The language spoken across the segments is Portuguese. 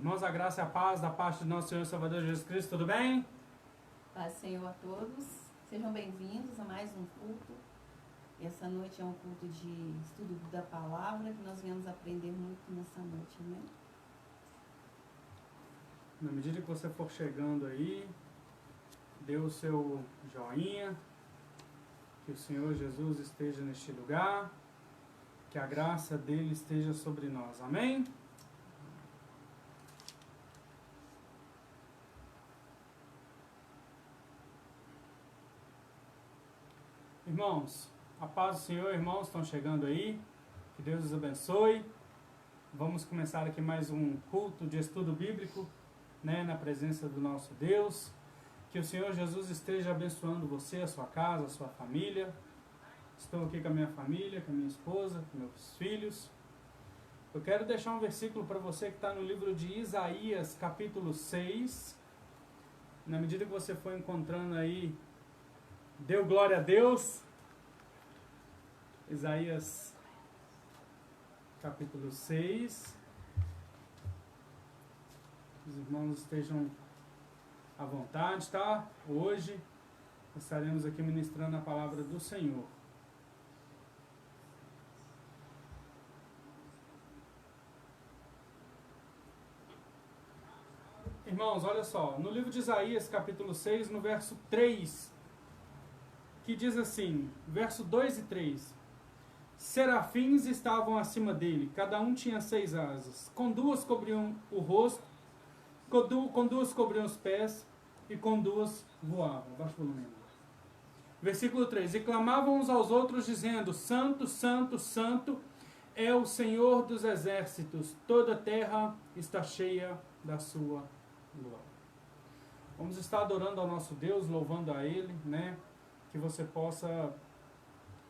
Irmãos, a graça e a paz da parte do nosso Senhor e Salvador Jesus Cristo, tudo bem? Paz do Senhor a todos. Sejam bem-vindos a mais um culto. Essa noite é um culto de estudo da palavra, que nós viemos aprender muito nessa noite, amém? Na medida que você for chegando aí, dê o seu joinha, que o Senhor Jesus esteja neste lugar, que a graça dele esteja sobre nós, amém? Irmãos, a paz do Senhor, irmãos, estão chegando aí, que Deus os abençoe. Vamos começar aqui mais um culto de estudo bíblico, na presença do nosso Deus. Que o Senhor Jesus esteja abençoando você, a sua casa, a sua família. Estou aqui com a minha família, com a minha esposa, com meus filhos. Eu quero deixar um versículo para você que está no livro de Isaías, capítulo 6. Na medida que você for encontrando aí, deu glória a Deus. Isaías, capítulo 6. Os irmãos estejam à vontade, tá? Hoje estaremos aqui ministrando a palavra do Senhor. Irmãos, olha só, no livro de Isaías, capítulo 6, no verso 3, que diz assim, verso 2 e 3: Serafins estavam acima dele, cada um tinha 6 asas, com 2 cobriam o rosto, com 2 cobriam os pés, e com 2 voavam. Baixa o volume. Versículo 3: E clamavam uns aos outros, dizendo: Santo, Santo, Santo é o Senhor dos exércitos, toda a terra está cheia da sua glória. Vamos estar adorando ao nosso Deus, louvando a Ele, que você possa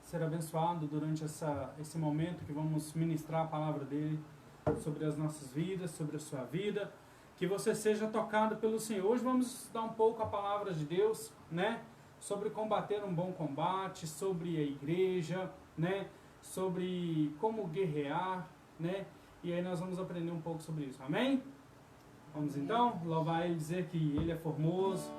ser abençoado durante esse momento que vamos ministrar a palavra dele sobre as nossas vidas, sobre a sua vida, que você seja tocado pelo Senhor. Hoje vamos estudar um pouco a palavra de Deus, sobre combater um bom combate, sobre a igreja, sobre como guerrear, e aí nós vamos aprender um pouco sobre isso, amém? Vamos então louvar Ele, dizer que Ele é formoso.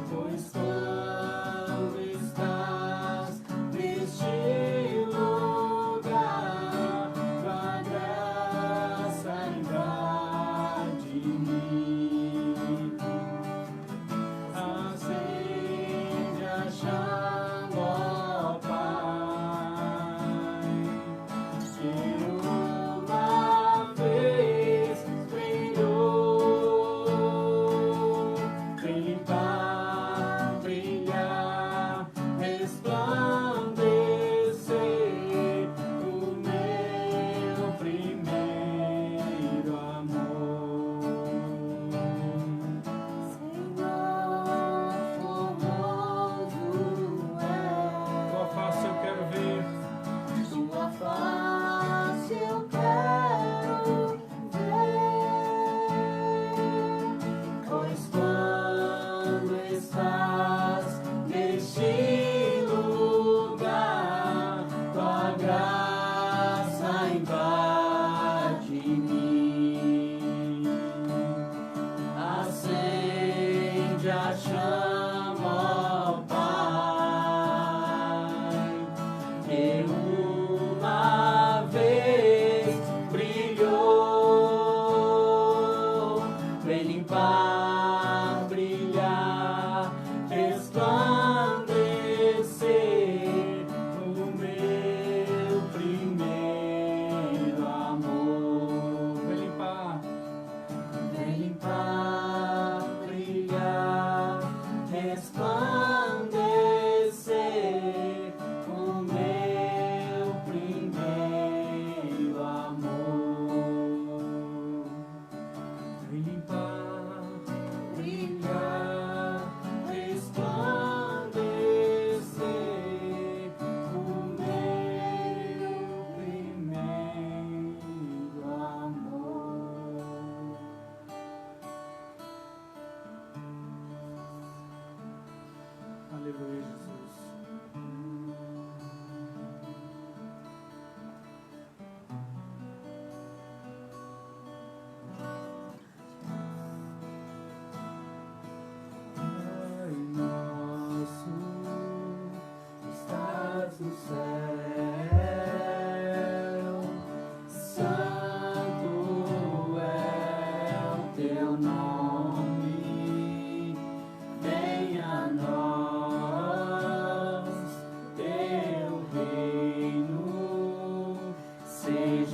Pois quando está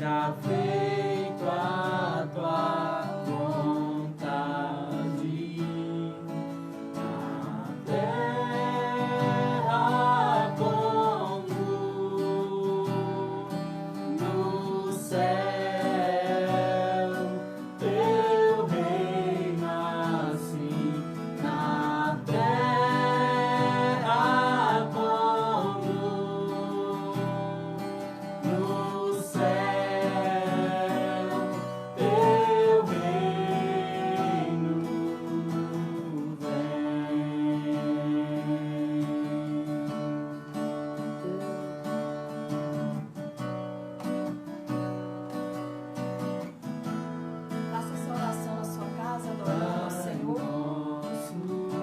seja feito a tua vontade na terra como no céu. Teu reino assim na terra como no céu. Teu reino Faça essa oração na sua casa, adorando ao Senhor.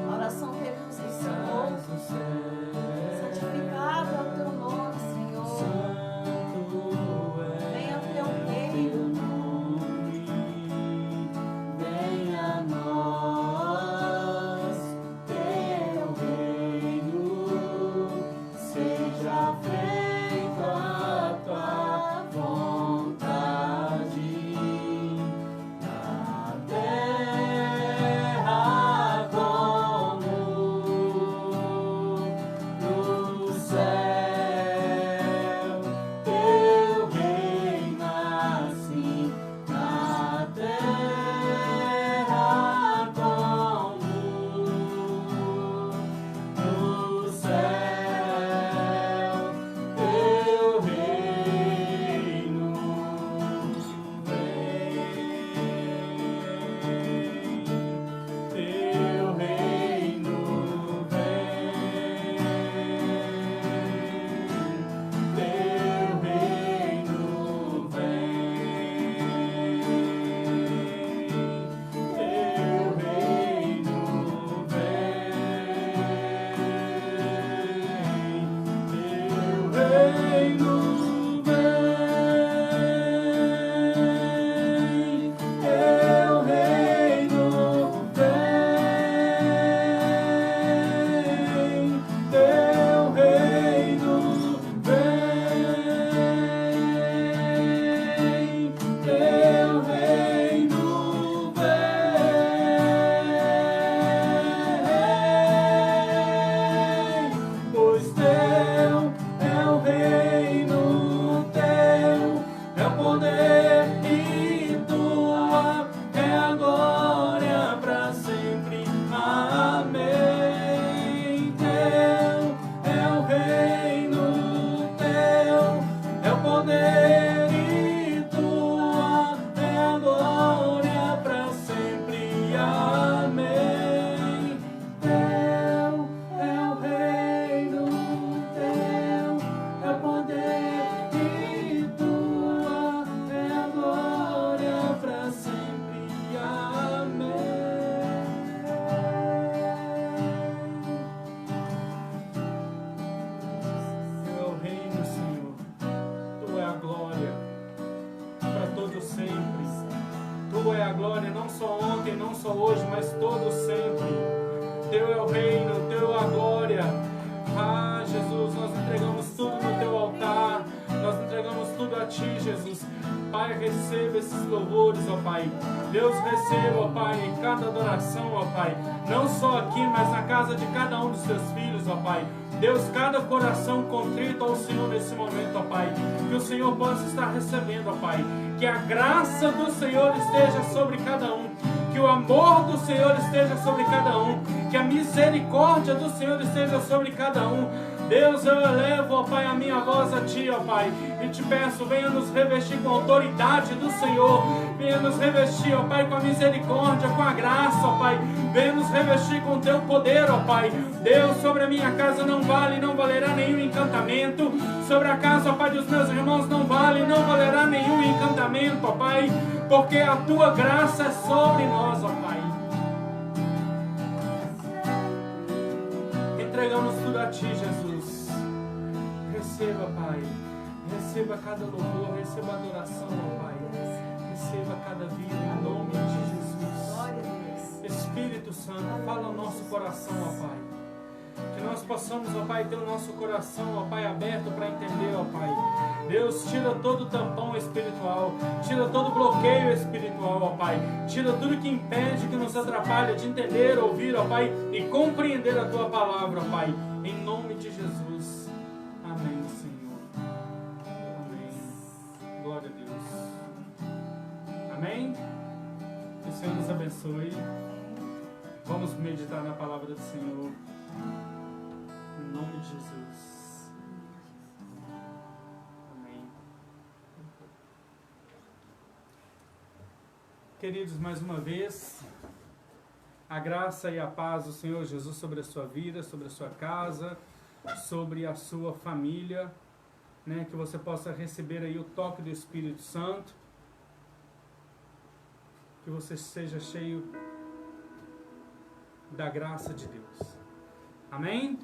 A oração que Ele nos ensinou. Santificado é o teu nome, Senhor. Venha o teu reino. Venha a nós, teu reino, seja feita a tua vontade na terra como no céu. Teu reino assim na terra como no céu. Teu reino vem. Teu reino vem. Teu reino vem. Teu reino vem. Teu reino vem. Teu reino vem. Teu reino vem. Teu reino vem. Pois teu é o reino, teu é o poder e tua é a glória para sempre. Amém. Teu é o reino, teu é o poder e tua é a glória para sempre. Amém. Teu é o reino, teu é o poder e tua é a glória para sempre. Amém. Teu é o reino, Senhor. Tu é a glória para todo sempre. Tu é a glória não só ontem, não só hoje, mas todo sempre. Teu é o reino, teu é a glória. Ah, Jesus, nós entregamos tudo no teu altar. Nós entregamos tudo a ti, Jesus. Pai, receba esses louvores, ó Pai. Deus, receba, ó Pai, cada adoração, ó Pai. Não só aqui, mas na casa de cada um dos teus filhos, ó Pai. Deus, cada coração contrito ao Senhor nesse momento, ó Pai. Que o Senhor possa estar recebendo, ó Pai. Que a graça do Senhor esteja sobre cada um. Que o amor do Senhor esteja sobre cada um. Que a misericórdia do Senhor esteja sobre cada um. Deus, eu elevo, ó Pai, a minha voz a Ti, ó Pai, e te peço, venha nos revestir com a autoridade do Senhor, venha nos revestir, ó Pai, com a misericórdia, com a graça, ó Pai, venha nos revestir com o Teu poder, ó Pai. Deus, sobre a minha casa não vale, não valerá nenhum encantamento, sobre a casa, ó Pai, dos meus irmãos não vale, não valerá nenhum encantamento, ó Pai, porque a Tua graça é sobre nós, ó Pai. Entregamos tudo a Ti, Jesus. Receba, Pai. Receba cada louvor, receba adoração, ó Pai. Receba cada vida em nome de Jesus. Espírito Santo, fala ao nosso coração, ó Pai. Que nós possamos, ó Pai, ter o nosso coração, ó Pai, aberto para entender, ó Pai. Deus, tira todo o tampão espiritual, tira todo o bloqueio espiritual, ó Pai. Tira tudo que impede, que nos atrapalha de entender, ouvir, ó Pai, e compreender a Tua palavra, ó Pai. Em nome de Jesus. Amém, Senhor. Amém. Glória a Deus. Amém? Que o Senhor nos abençoe. Vamos meditar na palavra do Senhor. Em nome de Jesus. Queridos, mais uma vez, a graça e a paz do Senhor Jesus sobre a sua vida, sobre a sua casa, sobre a sua família, né? Que você possa receber aí o toque do Espírito Santo, que você seja cheio da graça de Deus. Amém?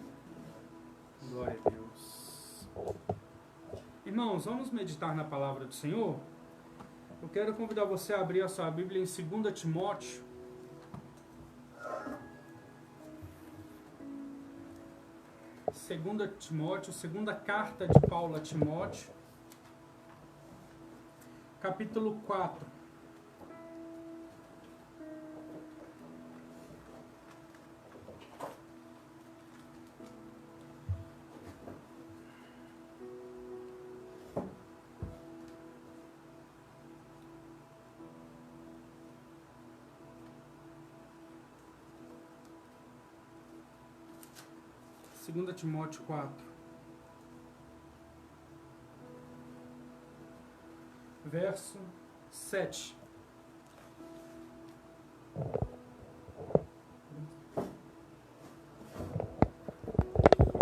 Glória a Deus. Irmãos, vamos meditar na palavra do Senhor? Eu quero convidar você a abrir a sua Bíblia em 2 Timóteo. Segunda carta de Paulo a Timóteo, capítulo 4. Segunda Timóteo 4, verso 7.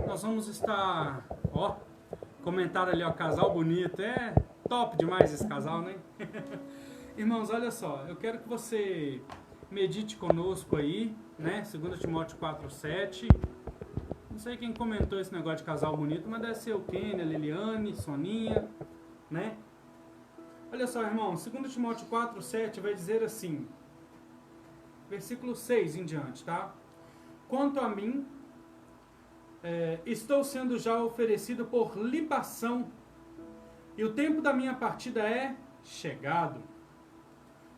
Nós vamos estar, comentário ali, casal bonito, é top demais esse casal, né? Irmãos, olha só, eu quero que você medite conosco aí, né? 2 Timóteo 4, 7. Não sei quem comentou esse negócio de casal bonito, mas deve ser o Kenny, a Liliane, Soninha, né? Olha só, irmão, 2 Timóteo 4, 7 vai dizer assim, versículo 6 em diante, tá? Quanto a mim, estou sendo já oferecido por libação, e o tempo da minha partida é chegado.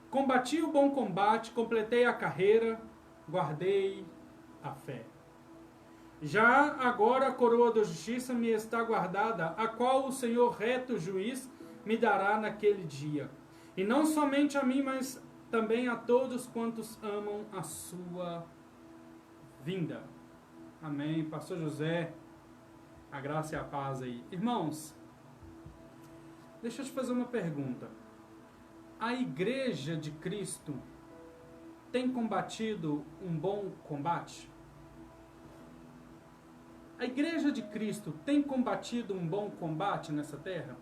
Combati o bom combate, completei a carreira, guardei a fé. Já agora a coroa da justiça me está guardada, a qual o Senhor reto juiz me dará naquele dia. E não somente a mim, mas também a todos quantos amam a sua vinda. Amém. Pastor José, a graça e a paz aí. Irmãos, deixa eu te fazer uma pergunta. A Igreja de Cristo tem combatido um bom combate? A Igreja de Cristo tem combatido um bom combate nessa terra?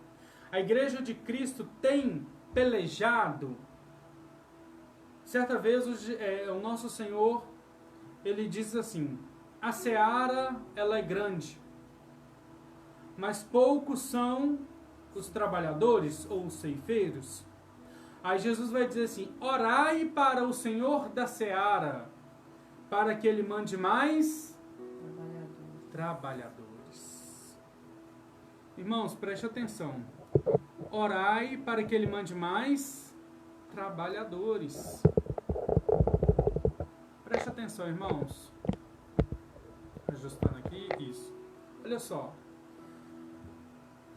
A Igreja de Cristo tem pelejado? Certa vez o nosso Senhor, ele diz assim, a seara ela é grande, mas poucos são os trabalhadores ou os ceifeiros. Aí Jesus vai dizer assim, orai para o Senhor da seara, para que ele mande mais trabalhadores. Irmãos, preste atenção. Orai para que ele mande mais trabalhadores. Preste atenção, irmãos. Ajustando aqui, isso. Olha só.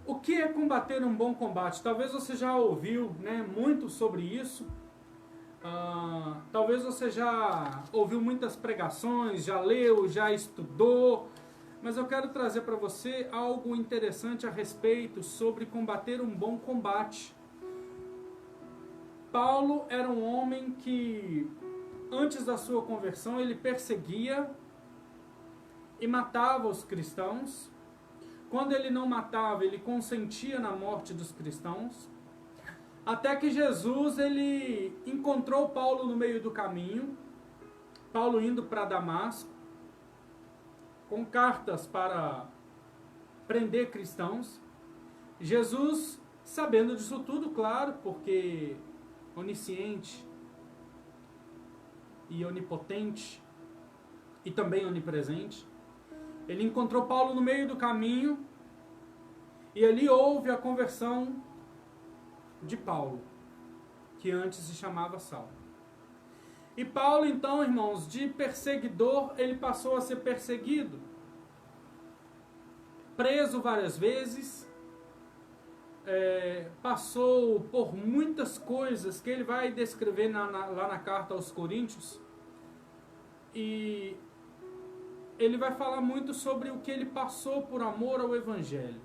O que é combater um bom combate? Talvez você já ouviu, né, muito sobre isso. Talvez você já ouviu muitas pregações, já leu, já estudou. Mas eu quero trazer para você algo interessante a respeito sobre combater um bom combate. Paulo era um homem que, antes da sua conversão, ele perseguia e matava os cristãos. Quando ele não matava, ele consentia na morte dos cristãos. Até que Jesus, ele encontrou Paulo no meio do caminho. Paulo indo para Damasco, com cartas para prender cristãos. Jesus, sabendo disso tudo, claro, porque onisciente e onipotente e também onipresente, ele encontrou Paulo no meio do caminho E ali houve a conversão de Paulo, que antes se chamava Saulo. E Paulo, então, irmãos, de perseguidor, ele passou a ser perseguido. Preso várias vezes, passou por muitas coisas que ele vai descrever lá na carta aos Coríntios. E ele vai falar muito sobre o que ele passou por amor ao Evangelho.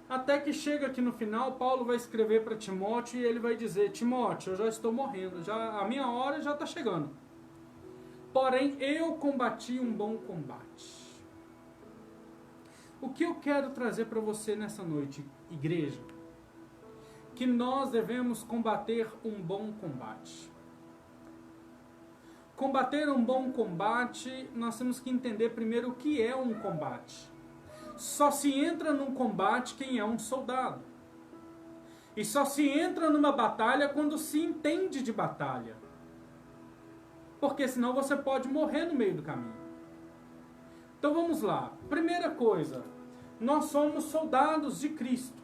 Até que chega aqui no final, Paulo vai escrever para Timóteo e ele vai dizer: Timóteo, eu já estou morrendo, a minha hora já está chegando. Porém, eu combati um bom combate. O que eu quero trazer para você nessa noite, igreja? Que nós devemos combater um bom combate. Combater um bom combate, nós temos que entender primeiro o que é um combate. Só se entra num combate quem é um soldado. E só se entra numa batalha quando se entende de batalha. Porque senão você pode morrer no meio do caminho. Então vamos lá. Primeira coisa, nós somos soldados de Cristo.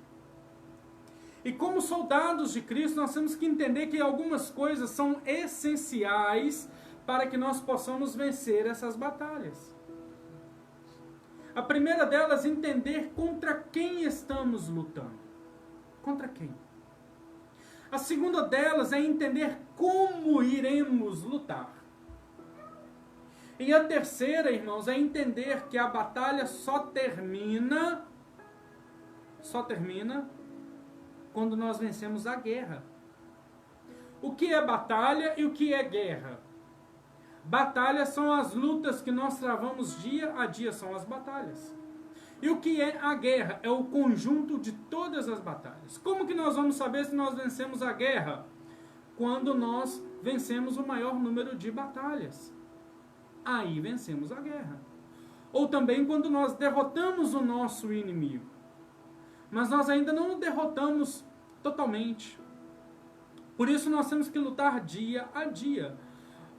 E como soldados de Cristo, nós temos que entender que algumas coisas são essenciais para que nós possamos vencer essas batalhas. A primeira delas, entender contra quem estamos lutando. Contra quem? A segunda delas é entender como iremos lutar. E a terceira, irmãos, é entender que a batalha só termina quando nós vencemos a guerra. O que é batalha e o que é guerra? Batalhas são as lutas que nós travamos dia a dia, são as batalhas. E o que é a guerra? É o conjunto de todas as batalhas. Como que nós vamos saber se nós vencemos a guerra? Quando nós vencemos o maior número de batalhas. Aí vencemos a guerra. Ou também quando nós derrotamos o nosso inimigo. Mas nós ainda não o derrotamos totalmente. Por isso nós temos que lutar dia a dia.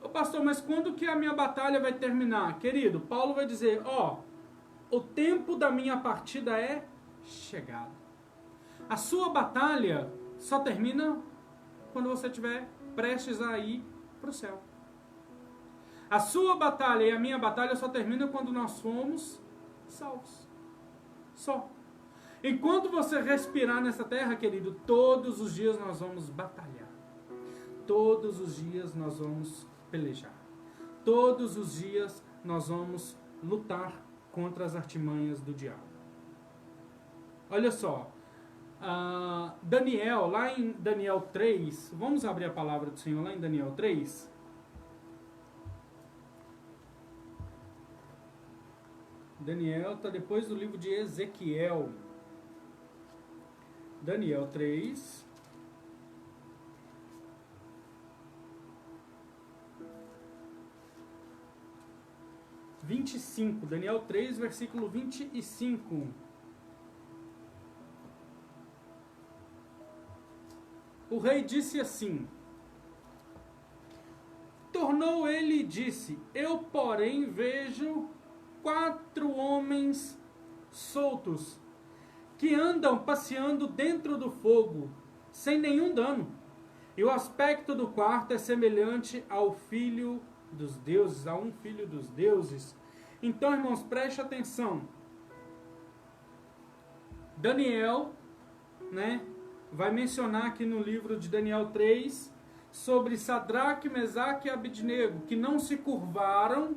Ô pastor, mas quando que a minha batalha vai terminar? Querido, Paulo vai dizer, o tempo da minha partida é chegado. A sua batalha só termina quando você estiver prestes a ir para o céu. A sua batalha e a minha batalha só termina quando nós fomos salvos. Só. Enquanto você respirar nessa terra, querido, todos os dias nós vamos batalhar. Todos os dias nós vamos pelejar. Todos os dias nós vamos lutar contra as artimanhas do diabo. Olha só, Daniel, lá em Daniel 3, vamos abrir a palavra do Senhor lá em Daniel 3? Daniel está depois do livro de Ezequiel. Daniel 3. Daniel 3, versículo 25. O rei disse assim: tornou ele e disse: eu, porém, vejo 4 homens soltos, que andam passeando dentro do fogo, sem nenhum dano. E o aspecto do quarto é semelhante ao filho dos deuses, a um filho dos deuses. Então, irmãos, preste atenção. Daniel, vai mencionar aqui no livro de Daniel 3, sobre Sadraque, Mesaque e Abednego, que não se curvaram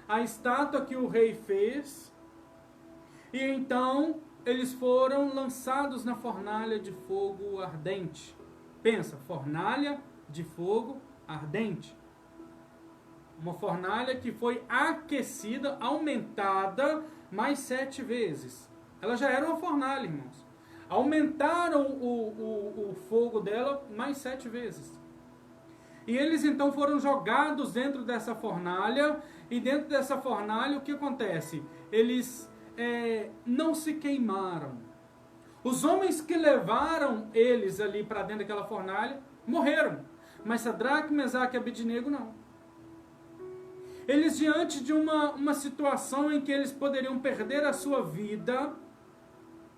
à estátua que o rei fez, e então eles foram lançados na fornalha de fogo ardente. Pensa, fornalha de fogo ardente. Uma fornalha que foi aquecida, aumentada mais 7 vezes. Ela já era uma fornalha, irmãos. Aumentaram o fogo dela mais 7 vezes. E eles então foram jogados dentro dessa fornalha. E dentro dessa fornalha, o que acontece? Eles não se queimaram. Os homens que levaram eles ali para dentro daquela fornalha morreram. Mas Sadraque, Mesaque e Abednego não. Eles, diante de uma situação em que eles poderiam perder a sua vida,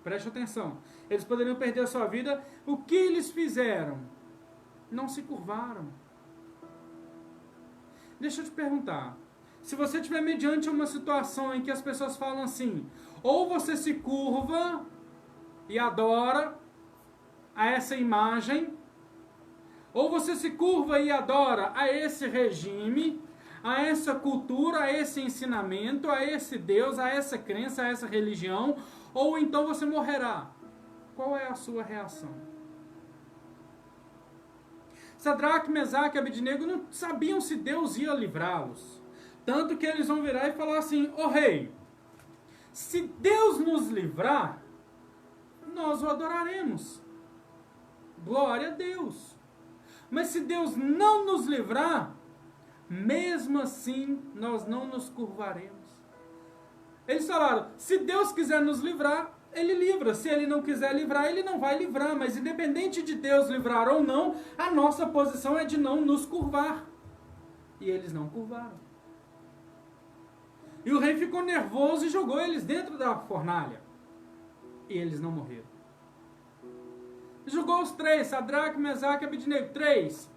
Preste atenção. Eles poderiam perder a sua vida. O que eles fizeram? Não se curvaram. Deixa eu te perguntar. Se você estiver mediante uma situação em que as pessoas falam assim, ou você se curva e adora a essa imagem, ou você se curva e adora a esse regime, a essa cultura, a esse ensinamento, a esse Deus, a essa crença, a essa religião, ou então você morrerá. Qual é a sua reação? Sadraque, Mesaque e Abednego não sabiam se Deus ia livrá-los. Tanto que eles vão virar e falar assim, ô rei, se Deus nos livrar, nós o adoraremos. Glória a Deus. Mas se Deus não nos livrar, mesmo assim nós não nos curvaremos. Eles falaram, se Deus quiser nos livrar, Ele livra. Se Ele não quiser livrar, Ele não vai livrar. Mas independente de Deus livrar ou não, a nossa posição é de não nos curvar. E eles não curvaram. E o rei ficou nervoso e jogou eles dentro da fornalha. E eles não morreram. Jogou os três, Sadraque, Mesaque e Abednego, 3.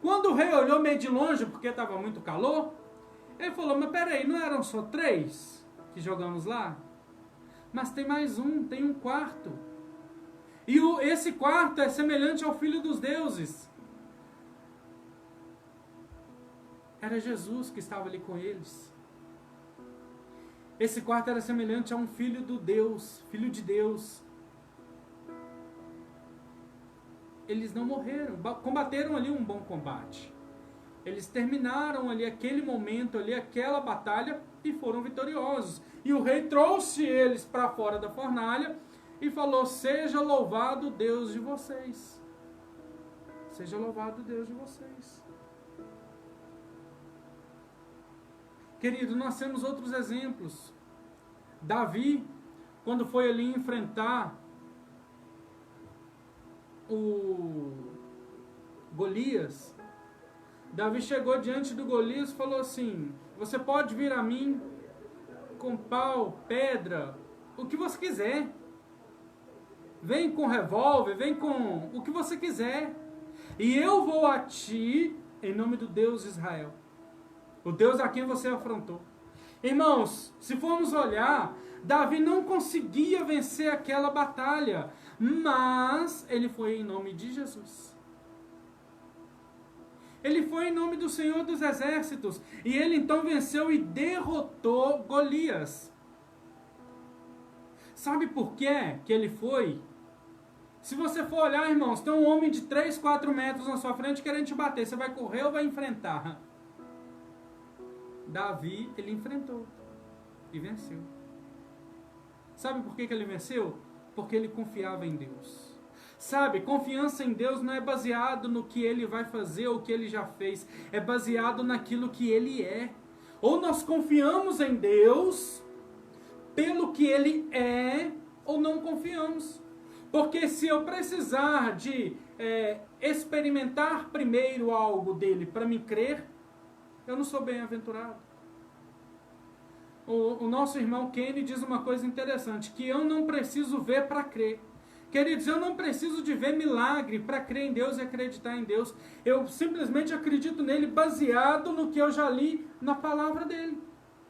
Quando o rei olhou meio de longe, porque estava muito calor, ele falou, mas peraí, não eram só 3 que jogamos lá? Mas tem mais um, tem um quarto. E esse quarto é semelhante ao Filho dos Deuses. Era Jesus que estava ali com eles. Esse quarto era semelhante a um filho do Deus, filho de Deus. Eles não morreram, combateram ali um bom combate. Eles terminaram ali aquele momento, ali aquela batalha e foram vitoriosos. E o rei trouxe eles para fora da fornalha e falou, seja louvado o Deus de vocês. Seja louvado o Deus de vocês. Querido, nós temos outros exemplos. Davi, quando foi ali enfrentar o Golias, Davi chegou diante do Golias e falou assim, você pode vir a mim com pau, pedra, o que você quiser. Vem com revólver, vem com o que você quiser. E eu vou a ti em nome do Deus de Israel. O Deus a quem você afrontou. Irmãos, se formos olhar, Davi não conseguia vencer aquela batalha, mas ele foi em nome de Jesus. Ele foi em nome do Senhor dos Exércitos, e ele então venceu e derrotou Golias. Sabe por quê que ele foi? Se você for olhar, irmãos, tem um homem de 3, 4 metros na sua frente querendo te bater, você vai correr ou vai enfrentar? Davi, ele enfrentou e venceu. Sabe por que ele venceu? Porque ele confiava em Deus. Sabe, confiança em Deus não é baseado no que ele vai fazer ou o que ele já fez. É baseado naquilo que ele é. Ou nós confiamos em Deus pelo que ele é, ou não confiamos. Porque se eu precisar de experimentar primeiro algo dele para me crer, eu não sou bem-aventurado. O nosso irmão Kenny diz uma coisa interessante, que eu não preciso ver para crer. Queridos, eu não preciso de ver milagre para crer em Deus e acreditar em Deus. Eu simplesmente acredito nele baseado no que eu já li na palavra dele.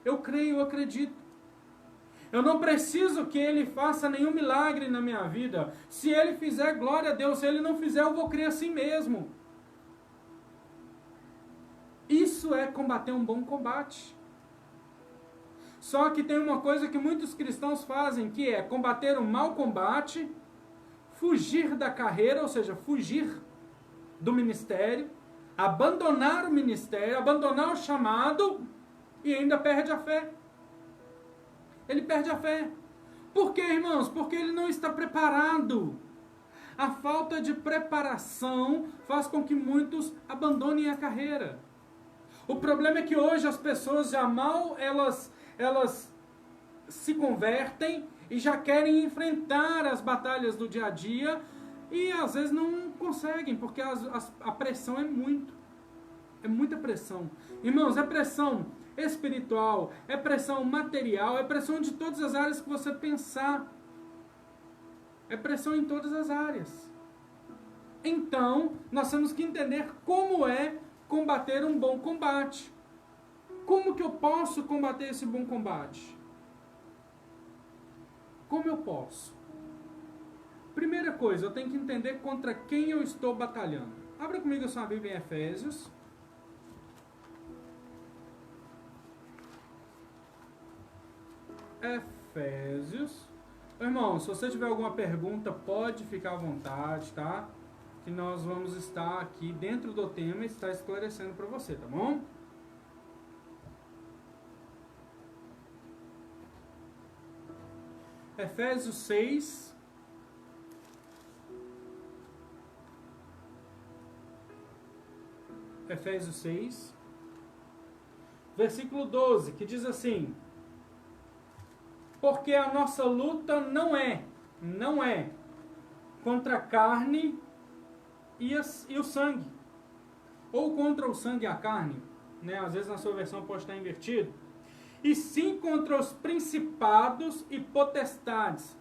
Eu creio, eu acredito. Eu não preciso que ele faça nenhum milagre na minha vida. Se ele fizer, glória a Deus. Se ele não fizer, eu vou crer assim mesmo. Isso é combater um bom combate. Só que tem uma coisa que muitos cristãos fazem, que é combater um mau combate, fugir da carreira, ou seja, fugir do ministério, abandonar o ministério, abandonar o chamado e ainda perde a fé. Ele perde a fé. Por quê, irmãos? Porque ele não está preparado. A falta de preparação faz com que muitos abandonem a carreira. O problema é que hoje as pessoas já mal elas se convertem e já querem enfrentar as batalhas do dia a dia e às vezes não conseguem, porque a pressão é muita pressão. Irmãos, é pressão espiritual, é pressão material, é pressão de todas as áreas que você pensar. É pressão em todas as áreas. Então, nós temos que entender como é combater um bom combate. Como que eu posso combater esse bom combate? Como eu posso? Primeira coisa, eu tenho que entender contra quem eu estou batalhando. Abra comigo a sua Bíblia em Efésios. Efésios. Irmão, se você tiver alguma pergunta, pode ficar à vontade, tá? Que nós vamos estar aqui dentro do tema e estar esclarecendo para você, tá bom? Efésios 6. Efésios 6. Versículo 12, que diz assim: porque a nossa luta não é contra a carne e o sangue, ou contra o sangue e a carne, né? Às vezes na sua versão pode estar invertido, e sim contra os principados e potestades,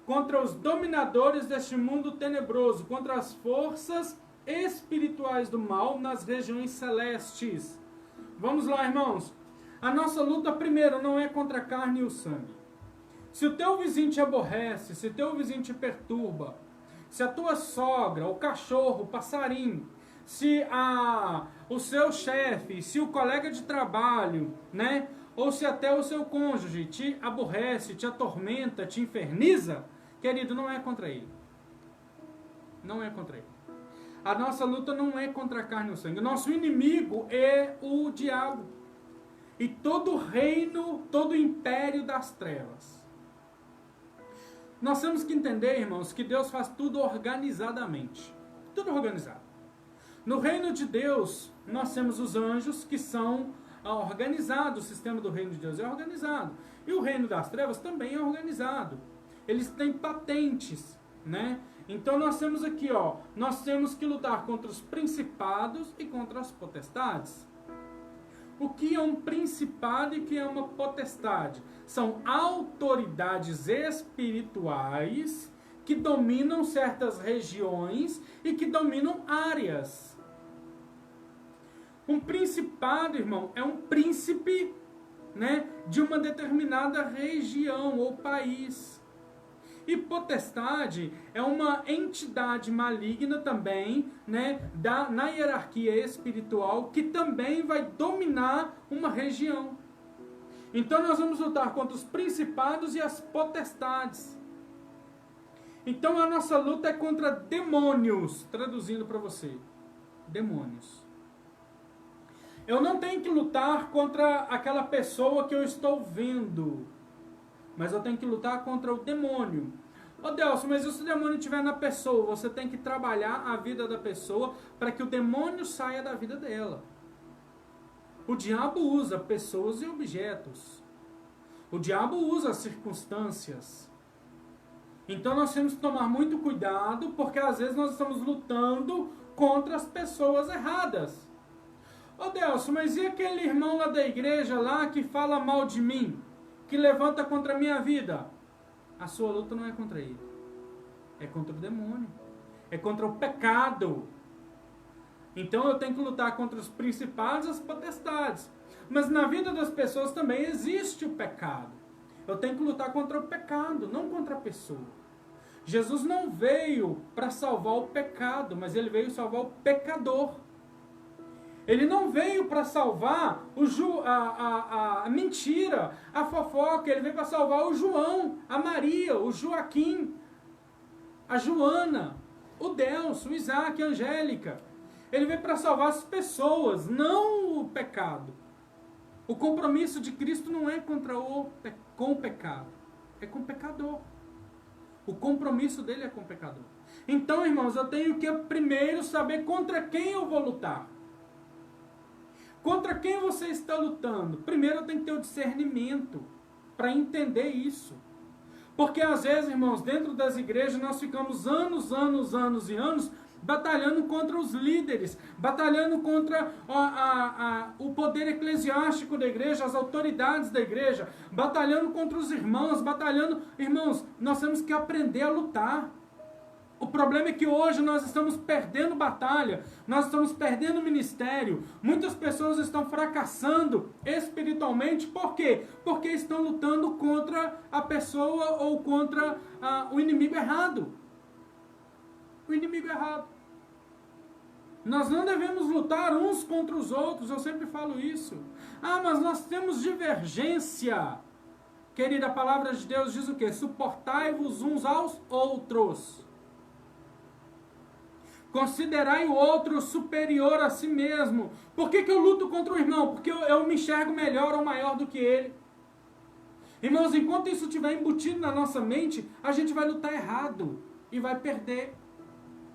contra os dominadores deste mundo tenebroso, contra as forças espirituais do mal nas regiões celestes. Vamos lá, irmãos. A nossa luta, primeiro, não é contra a carne e o sangue. Se o teu vizinho te aborrece, se o teu vizinho te perturba, se a tua sogra, o cachorro, o passarinho, se o seu chefe, se o colega de trabalho, né? Ou se até o seu cônjuge te aborrece, te atormenta, te inferniza, querido, não é contra ele. Não é contra ele. A nossa luta não é contra a carne e o sangue. O nosso inimigo é o diabo. E todo o reino, todo o império das trevas. Nós temos que entender, irmãos, que Deus faz tudo organizadamente. Tudo organizado. No reino de Deus, nós temos os anjos que são organizados. O sistema do reino de Deus é organizado. E o reino das trevas também é organizado. Eles têm patentes, né? Então nós temos aqui, nós temos que lutar contra os principados e contra as potestades. O que é um principado e o que é uma potestade? São autoridades espirituais que dominam certas regiões e que dominam áreas. Um principado, irmão, é um príncipe, né, de uma determinada região ou país. E potestade é uma entidade maligna também, né, na hierarquia espiritual, que também vai dominar uma região. Então nós vamos lutar contra os principados e as potestades. Então a nossa luta é contra demônios, traduzindo para você. Demônios. Eu não tenho que lutar contra aquela pessoa que eu estou vendo, mas eu tenho que lutar contra o demônio. Delcio, mas se o demônio estiver na pessoa, você tem que trabalhar a vida da pessoa para que o demônio saia da vida dela. O diabo usa pessoas e objetos. O diabo usa circunstâncias. Então nós temos que tomar muito cuidado, porque às vezes nós estamos lutando contra as pessoas erradas. Delcio, mas e aquele irmão lá da igreja lá que fala mal de mim? Que levanta contra a minha vida? A sua luta não é contra ele. É contra o demônio. É contra o pecado. Então eu tenho que lutar contra os principados e as potestades. Mas na vida das pessoas também existe o pecado. Eu tenho que lutar contra o pecado, não contra a pessoa. Jesus não veio para salvar o pecado, mas ele veio salvar o pecador. Ele não veio para salvar a mentira, a fofoca. Ele veio para salvar o João, a Maria, o Joaquim, a Joana, o Delcio, o Isaac, a Angélica. Ele veio para salvar as pessoas, não o pecado. O compromisso de Cristo não é com o pecado, é com o pecador. O compromisso dele é com o pecador. Então, irmãos, eu tenho que primeiro saber contra quem eu vou lutar. Contra quem você está lutando? Primeiro eu tenho que ter o discernimento para entender isso. Porque às vezes, irmãos, dentro das igrejas nós ficamos anos e anos batalhando contra os líderes, batalhando contra o poder eclesiástico da igreja, as autoridades da igreja, batalhando contra os irmãos, Irmãos, nós temos que aprender a lutar. O problema é que hoje nós estamos perdendo batalha, nós estamos perdendo ministério, muitas pessoas estão fracassando espiritualmente, por quê? Porque estão lutando contra a pessoa ou contra o inimigo errado. O inimigo errado. Nós não devemos lutar uns contra os outros, eu sempre falo isso. Mas nós temos divergência. Querida, a palavra de Deus diz o quê? Suportai-vos uns aos outros. Considerai o outro superior a si mesmo. Por que eu luto contra o irmão? Porque eu me enxergo melhor ou maior do que ele. Irmãos, enquanto isso estiver embutido na nossa mente, a gente vai lutar errado e vai perder.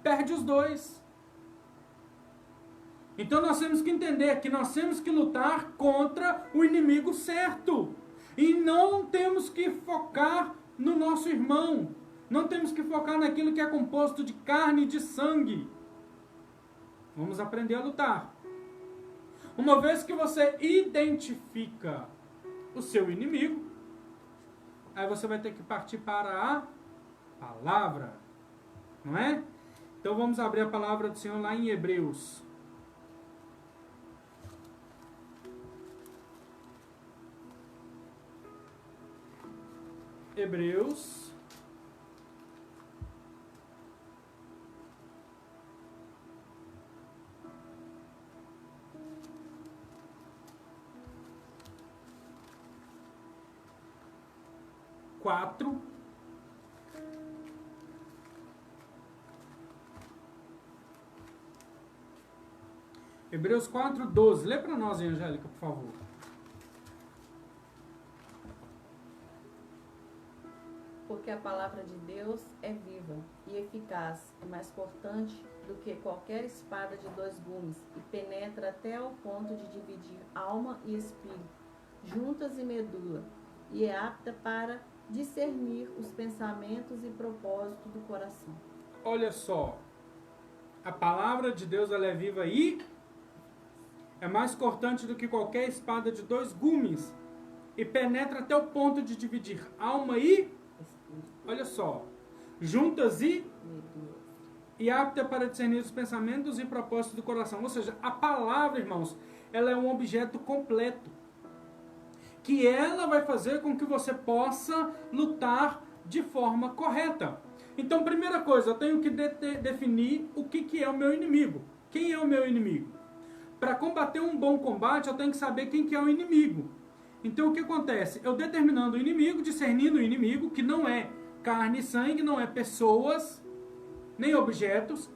Perde os dois. Então nós temos que entender que nós temos que lutar contra o inimigo certo. E não temos que focar no nosso irmão. Não temos que focar naquilo que é composto de carne e de sangue. Vamos aprender a lutar. Uma vez que você identifica o seu inimigo, aí você vai ter que partir para a palavra. Não é? Então vamos abrir a palavra do Senhor lá em Hebreus. Hebreus 4. Hebreus 4, 12. Lê para nós, Angélica, por favor. Porque a palavra de Deus é viva e eficaz, e mais cortante do que qualquer espada de 2 gumes, e penetra até ao ponto de dividir alma e espírito, juntas e medula, e é apta para discernir os pensamentos e propósitos do coração. Olha só, a palavra de Deus ela é viva e é mais cortante do que qualquer espada de 2 gumes, e penetra até o ponto de dividir alma e, olha só, juntas e apta para discernir os pensamentos e propósitos do coração. Ou seja, a palavra, irmãos, ela é um objeto completo, que ela vai fazer com que você possa lutar de forma correta. Então, primeira coisa, eu tenho que definir o que é o meu inimigo. Quem é o meu inimigo? Para combater um bom combate, eu tenho que saber quem que é o inimigo. Então, o que acontece? Eu determinando o inimigo, discernindo o inimigo, que não é carne e sangue, não é pessoas, nem objetos,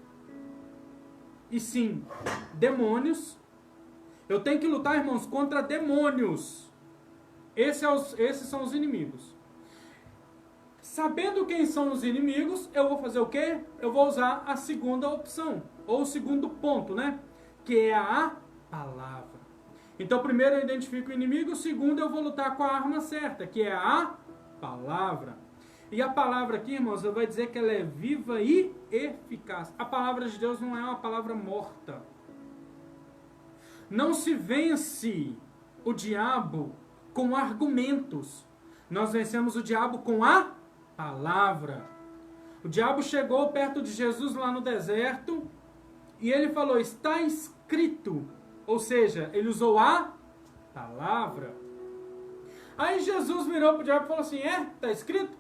e sim demônios. Eu tenho que lutar, irmãos, contra demônios. Esses são os inimigos. Sabendo quem são os inimigos, eu vou fazer o quê? Eu vou usar a segunda opção, ou o segundo ponto, né? Que é a palavra. Então, primeiro eu identifico o inimigo, segundo eu vou lutar com a arma certa, que é a palavra. E a palavra aqui, irmãos, vai dizer que ela é viva e eficaz. A palavra de Deus não é uma palavra morta. Não se vence o diabo com argumentos. Nós vencemos o diabo com a palavra. O diabo chegou perto de Jesus lá no deserto e ele falou, está escrito. Ou seja, ele usou a palavra. Aí Jesus virou para o diabo e falou assim, está escrito?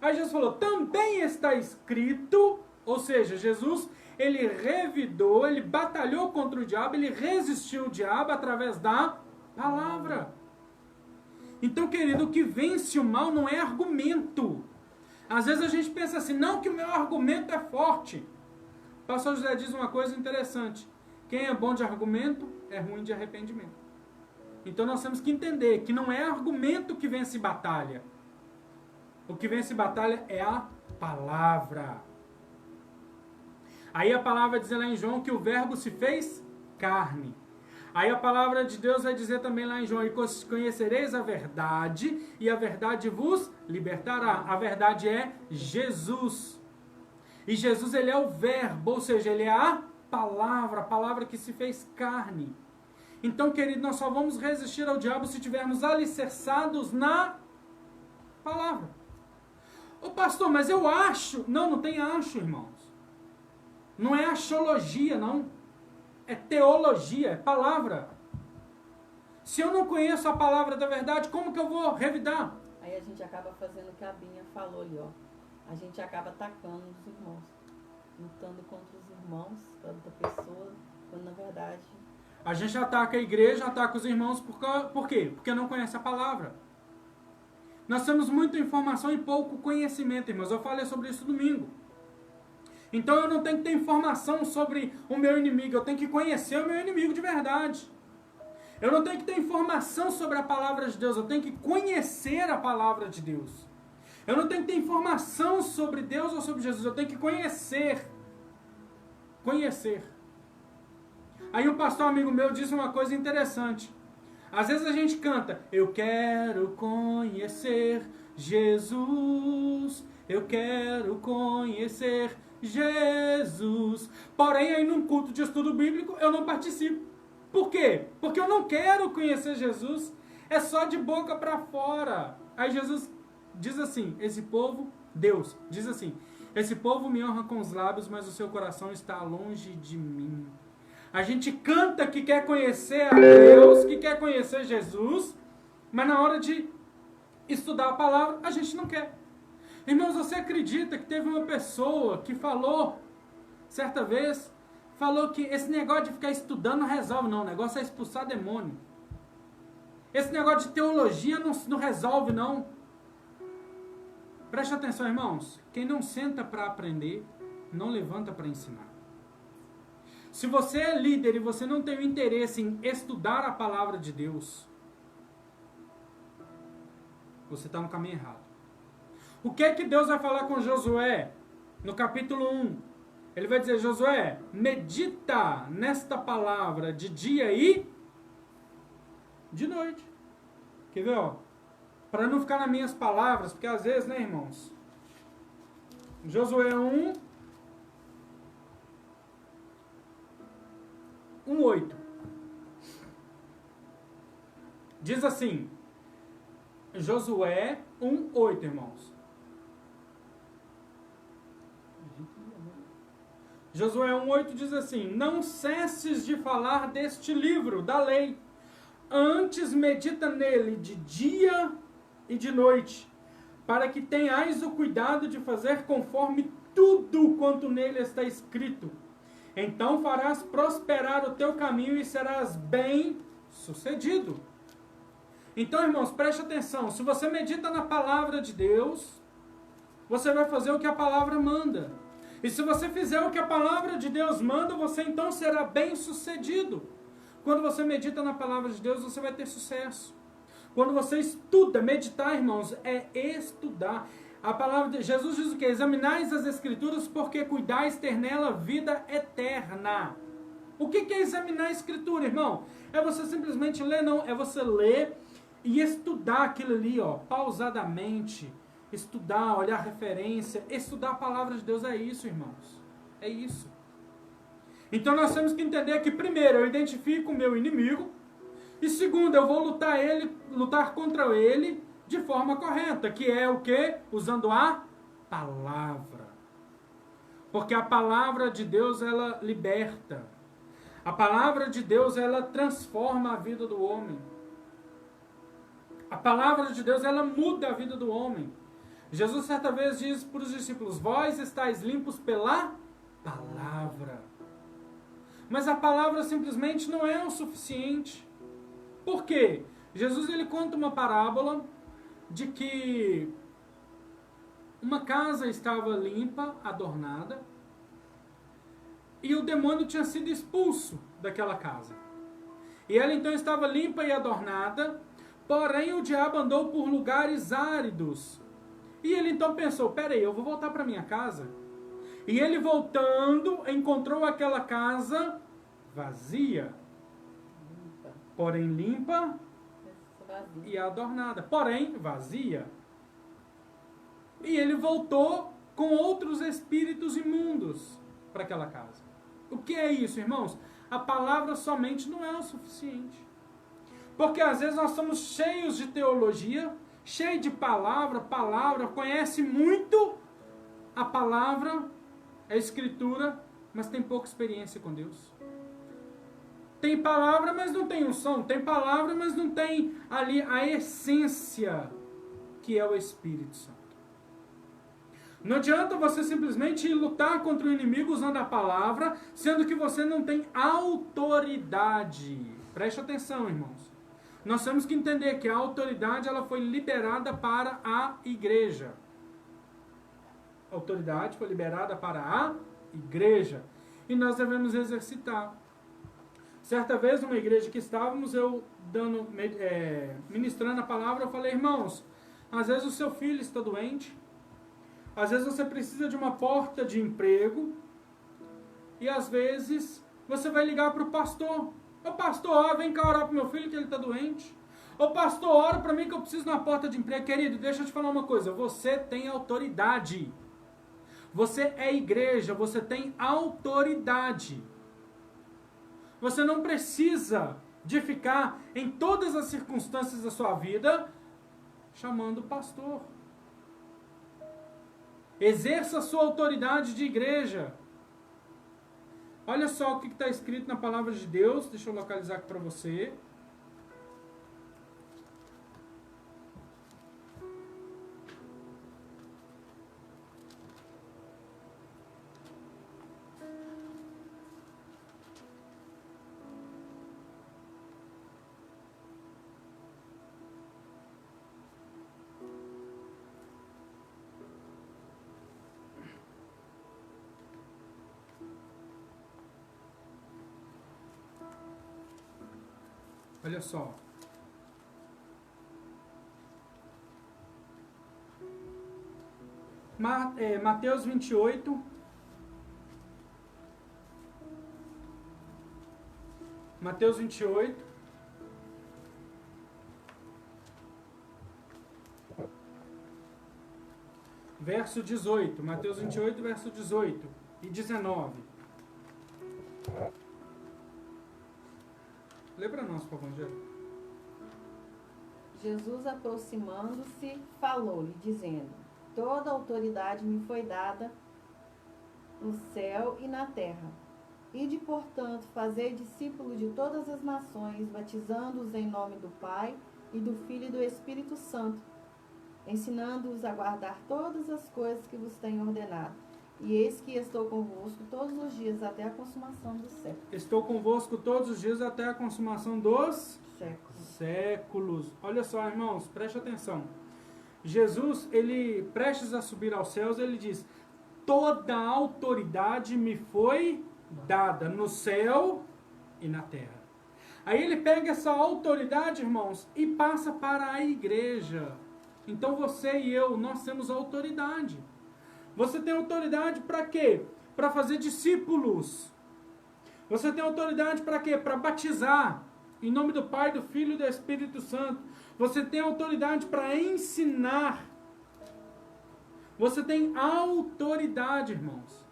Aí Jesus falou, também está escrito. Ou seja, Jesus, ele revidou, ele batalhou contra o diabo, ele resistiu o diabo através da palavra. Então, querido, o que vence o mal não é argumento. Às vezes a gente pensa assim, não que o meu argumento é forte. O pastor José diz uma coisa interessante. Quem é bom de argumento é ruim de arrependimento. Então nós temos que entender que não é argumento que vence batalha. O que vence batalha é a palavra. Aí a palavra diz lá em João que o verbo se fez carne. Aí a palavra de Deus vai dizer também lá em João, e conhecereis a verdade, e a verdade vos libertará. A verdade é Jesus. E Jesus, ele é o verbo, ou seja, ele é a palavra que se fez carne. Então, querido, nós só vamos resistir ao diabo se estivermos alicerçados na palavra. Ô pastor, mas eu acho. Não tem acho, irmãos. Não é axiologia, não. É teologia, é palavra. Se eu não conheço a palavra da verdade, como que eu vou revidar? Aí a gente acaba fazendo o que a Binha falou ali, ó. A gente acaba atacando os irmãos. Lutando contra os irmãos, da outra pessoa, quando na verdade... A gente ataca a igreja, ataca os irmãos, por quê? Porque não conhece a palavra. Nós temos muita informação e pouco conhecimento, irmãos. Eu falei sobre isso domingo. Então eu não tenho que ter informação sobre o meu inimigo, eu tenho que conhecer o meu inimigo de verdade. Eu não tenho que ter informação sobre a palavra de Deus, eu tenho que conhecer a palavra de Deus. Eu não tenho que ter informação sobre Deus ou sobre Jesus, eu tenho que conhecer. Conhecer. Aí um pastor amigo meu disse uma coisa interessante. Às vezes a gente canta, eu quero conhecer Jesus, eu quero conhecer Jesus. Porém, aí num culto de estudo bíblico eu não participo. Por quê? Porque eu não quero conhecer Jesus. É só de boca para fora. Aí Jesus diz assim, esse povo, Deus diz assim, esse povo me honra com os lábios, mas o seu coração está longe de mim. A gente canta que quer conhecer a Deus, que quer conhecer Jesus, mas na hora de estudar a palavra, a gente não quer. Irmãos, você acredita que teve uma pessoa que falou, certa vez, falou que esse negócio de ficar estudando não resolve não, o negócio é expulsar demônio. Esse negócio de teologia não resolve não. Preste atenção, irmãos, quem não senta para aprender, não levanta para ensinar. Se você é líder e você não tem o interesse em estudar a palavra de Deus, você está no caminho errado. O que é que Deus vai falar com Josué no capítulo 1? Ele vai dizer, Josué, medita nesta palavra de dia e de noite. Quer ver, ó? Para não ficar nas minhas palavras, porque às vezes, né, irmãos? Josué 1:8. Diz assim, Josué 1:8, irmãos. Josué 1:8 diz assim, não cesses de falar deste livro, da lei, antes medita nele de dia e de noite, para que tenhais o cuidado de fazer conforme tudo quanto nele está escrito. Então farás prosperar o teu caminho e serás bem sucedido. Então, irmãos, preste atenção. Se você medita na palavra de Deus, você vai fazer o que a palavra manda. E se você fizer o que a palavra de Deus manda, você então será bem sucedido. Quando você medita na palavra de Deus, você vai ter sucesso. Quando você estuda, meditar, irmãos, é estudar. A palavra de Jesus diz o quê? Examinais as Escrituras porque cuidais ter nela vida eterna. O que é examinar a Escritura, irmão? É você simplesmente ler? Não, é você ler e estudar aquilo ali, ó, pausadamente. Estudar, olhar referência. Estudar a palavra de Deus é isso, irmãos. É isso. Então nós temos que entender que primeiro eu identifico o meu inimigo e segundo eu vou lutar contra ele de forma correta, que é o quê? Usando a palavra. Porque a palavra de Deus, ela liberta. A palavra de Deus, ela transforma a vida do homem. A palavra de Deus, ela muda a vida do homem. Jesus certa vez diz para os discípulos, vós estáis limpos pela palavra. Mas a palavra simplesmente não é o suficiente. Por quê? Jesus ele conta uma parábola de que uma casa estava limpa, adornada, e o demônio tinha sido expulso daquela casa. E ela então estava limpa e adornada, porém o diabo andou por lugares áridos. E ele então pensou, peraí, eu vou voltar para minha casa. E ele voltando, encontrou aquela casa vazia, porém limpa e adornada, porém vazia. E ele voltou com outros espíritos imundos para aquela casa. O que é isso, irmãos? A palavra somente não é o suficiente. Porque às vezes nós somos cheios de teologia, cheios de palavra, conhece muito a palavra, a escritura, mas tem pouca experiência com Deus. Tem palavra, mas não tem unção. Tem palavra, mas não tem ali a essência que é o Espírito Santo. Não adianta você simplesmente lutar contra o inimigo usando a palavra, sendo que você não tem autoridade. Preste atenção, irmãos. Nós temos que entender que a autoridade ela foi liberada para a igreja. A autoridade foi liberada para a igreja. E nós devemos exercitar. Certa vez, numa igreja que estávamos, eu ministrando a palavra, eu falei, irmãos, às vezes o seu filho está doente, às vezes você precisa de uma porta de emprego, e às vezes você vai ligar para o pastor. Ô pastor, vem cá orar para o meu filho que ele está doente. Ô pastor, ora para mim que eu preciso de uma porta de emprego. Querido, deixa eu te falar uma coisa, você tem autoridade. Você é igreja, você tem autoridade. Você não precisa de ficar em todas as circunstâncias da sua vida chamando o pastor. Exerça a sua autoridade de igreja. Olha só o que está escrito na palavra de Deus. Deixa eu localizar aqui para você. Olha só. Mateus 28. Mateus 28. Verso 18. Mateus 28, verso 18 e 19. Lê para nós, por favor, Angélica. Jesus, aproximando-se, falou-lhe, dizendo: toda autoridade me foi dada no céu e na terra. Ide, portanto, fazer discípulos de todas as nações, batizando-os em nome do Pai, e do Filho e do Espírito Santo, ensinando-os a guardar todas as coisas que vos tenho ordenado. E eis que estou convosco todos os dias até a consumação dos séculos. Estou convosco todos os dias até a consumação dos séculos. Olha só, irmãos, preste atenção. Jesus, ele, prestes a subir aos céus, ele diz: toda a autoridade me foi dada no céu e na terra. Aí ele pega essa autoridade, irmãos, e passa para a igreja. Então você e eu, nós temos autoridade. Você tem autoridade para quê? Para fazer discípulos. Você tem autoridade para quê? Para batizar. Em nome do Pai, do Filho e do Espírito Santo. Você tem autoridade para ensinar. Você tem autoridade, irmãos.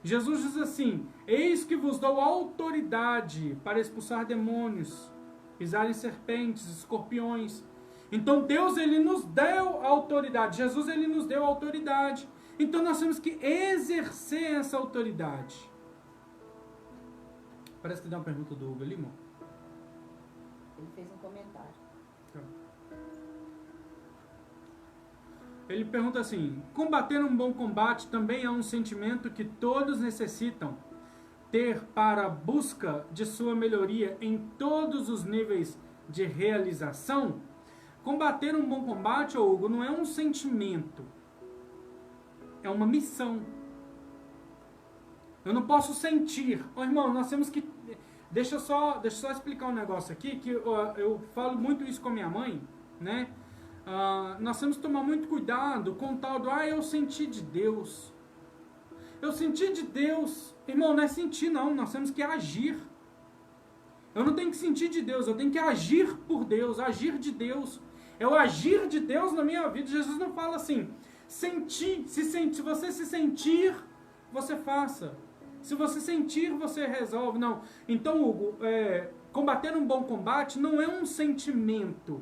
Jesus diz assim: eis que vos dou autoridade para expulsar demônios, pisar em serpentes, escorpiões. Então Deus, ele nos deu autoridade. Jesus, ele nos deu autoridade. Então nós temos que exercer essa autoridade. Parece que dá uma pergunta do Hugo ali, irmão. Ele fez um comentário. Ele pergunta assim: combater um bom combate também é um sentimento que todos necessitam ter para a busca de sua melhoria em todos os níveis de realização? Combater um bom combate, Hugo, não é um sentimento. É uma missão. Eu não posso sentir. Irmão, nós temos que... Deixa eu só explicar um negócio aqui, que eu falo muito isso com a minha mãe, né? Nós temos que tomar muito cuidado com o tal do: eu senti de Deus. Eu senti de Deus. Irmão, não é sentir, não. Nós temos que agir. Eu não tenho que sentir de Deus, eu tenho que agir por Deus, agir de Deus. É o agir de Deus na minha vida. Jesus não fala assim: sentir. Se você se sentir, você faça. Se você sentir, você resolve. Não. Então, Hugo, combater um bom combate não é um sentimento.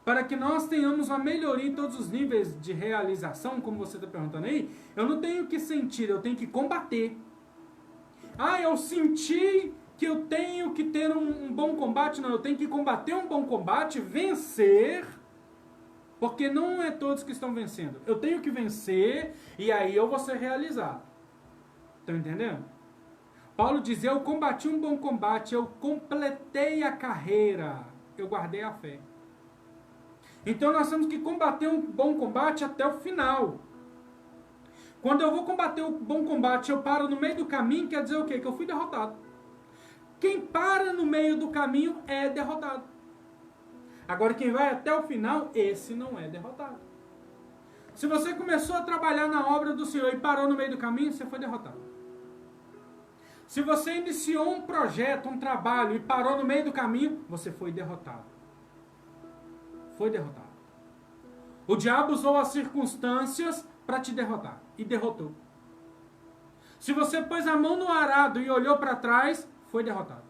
Para que nós tenhamos uma melhoria em todos os níveis de realização, como você está perguntando aí, eu não tenho que sentir, eu tenho que combater. Ah, eu senti que eu tenho que ter um bom combate. Não, eu tenho que combater um bom combate, vencer, porque não é todos que estão vencendo. Eu tenho que vencer e aí eu vou ser realizado. Estão entendendo? Paulo diz, eu combati um bom combate, eu completei a carreira, eu guardei a fé. Então nós temos que combater um bom combate até o final. Quando eu vou combater um bom combate, eu paro no meio do caminho, quer dizer o quê? Que eu fui derrotado. Quem para no meio do caminho é derrotado. Agora quem vai até o final, esse não é derrotado. Se você começou a trabalhar na obra do Senhor e parou no meio do caminho, você foi derrotado. Se você iniciou um projeto, um trabalho e parou no meio do caminho, você foi derrotado. Foi derrotado. O diabo usou as circunstâncias para te derrotar. E derrotou. Se você pôs a mão no arado e olhou para trás, foi derrotado.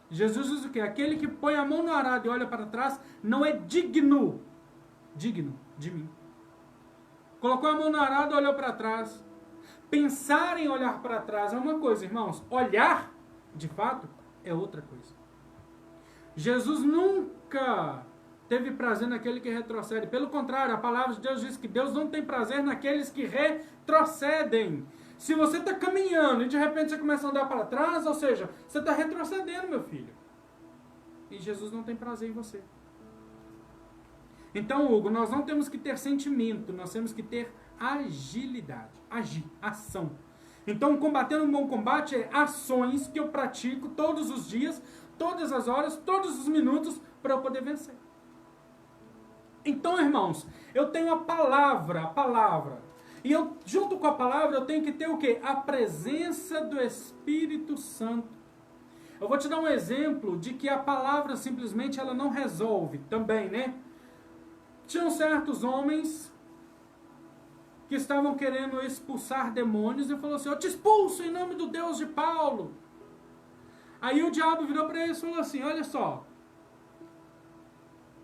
Jesus diz o quê? Aquele que põe a mão no arado e olha para trás não é digno de mim. Colocou a mão no arado e olhou para trás. Pensar em olhar para trás é uma coisa, irmãos. Olhar, de fato, é outra coisa. Jesus nunca teve prazer naquele que retrocede. Pelo contrário, a palavra de Deus diz que Deus não tem prazer naqueles que retrocedem. Se você está caminhando e de repente você começa a andar para trás, ou seja, você está retrocedendo, meu filho. E Jesus não tem prazer em você. Então, Hugo, nós não temos que ter sentimento, nós temos que ter agilidade. Agir, ação. Então, combater um bom combate é ações que eu pratico todos os dias, todas as horas, todos os minutos, para eu poder vencer. Então, irmãos, eu tenho a palavra. E eu, junto com a palavra, eu tenho que ter o quê? A presença do Espírito Santo. Eu vou te dar um exemplo de que a palavra simplesmente ela não resolve também, né? Tinham certos homens que estavam querendo expulsar demônios e falou assim, eu te expulso em nome do Deus de Paulo. Aí o diabo virou para eles e falou assim, olha só,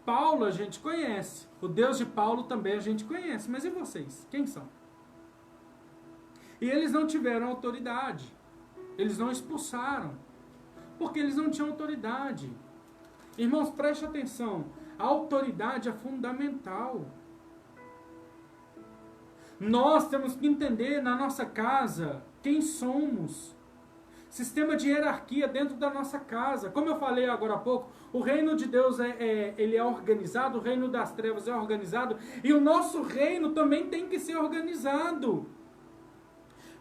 Paulo a gente conhece, o Deus de Paulo também a gente conhece, mas e vocês? Quem são? E eles não tiveram autoridade, eles não expulsaram, porque eles não tinham autoridade. Irmãos, preste atenção, a autoridade é fundamental. Nós temos que entender na nossa casa quem somos. Sistema de hierarquia dentro da nossa casa. Como eu falei agora há pouco, o reino de Deus ele é organizado, o reino das trevas é organizado, e o nosso reino também tem que ser organizado.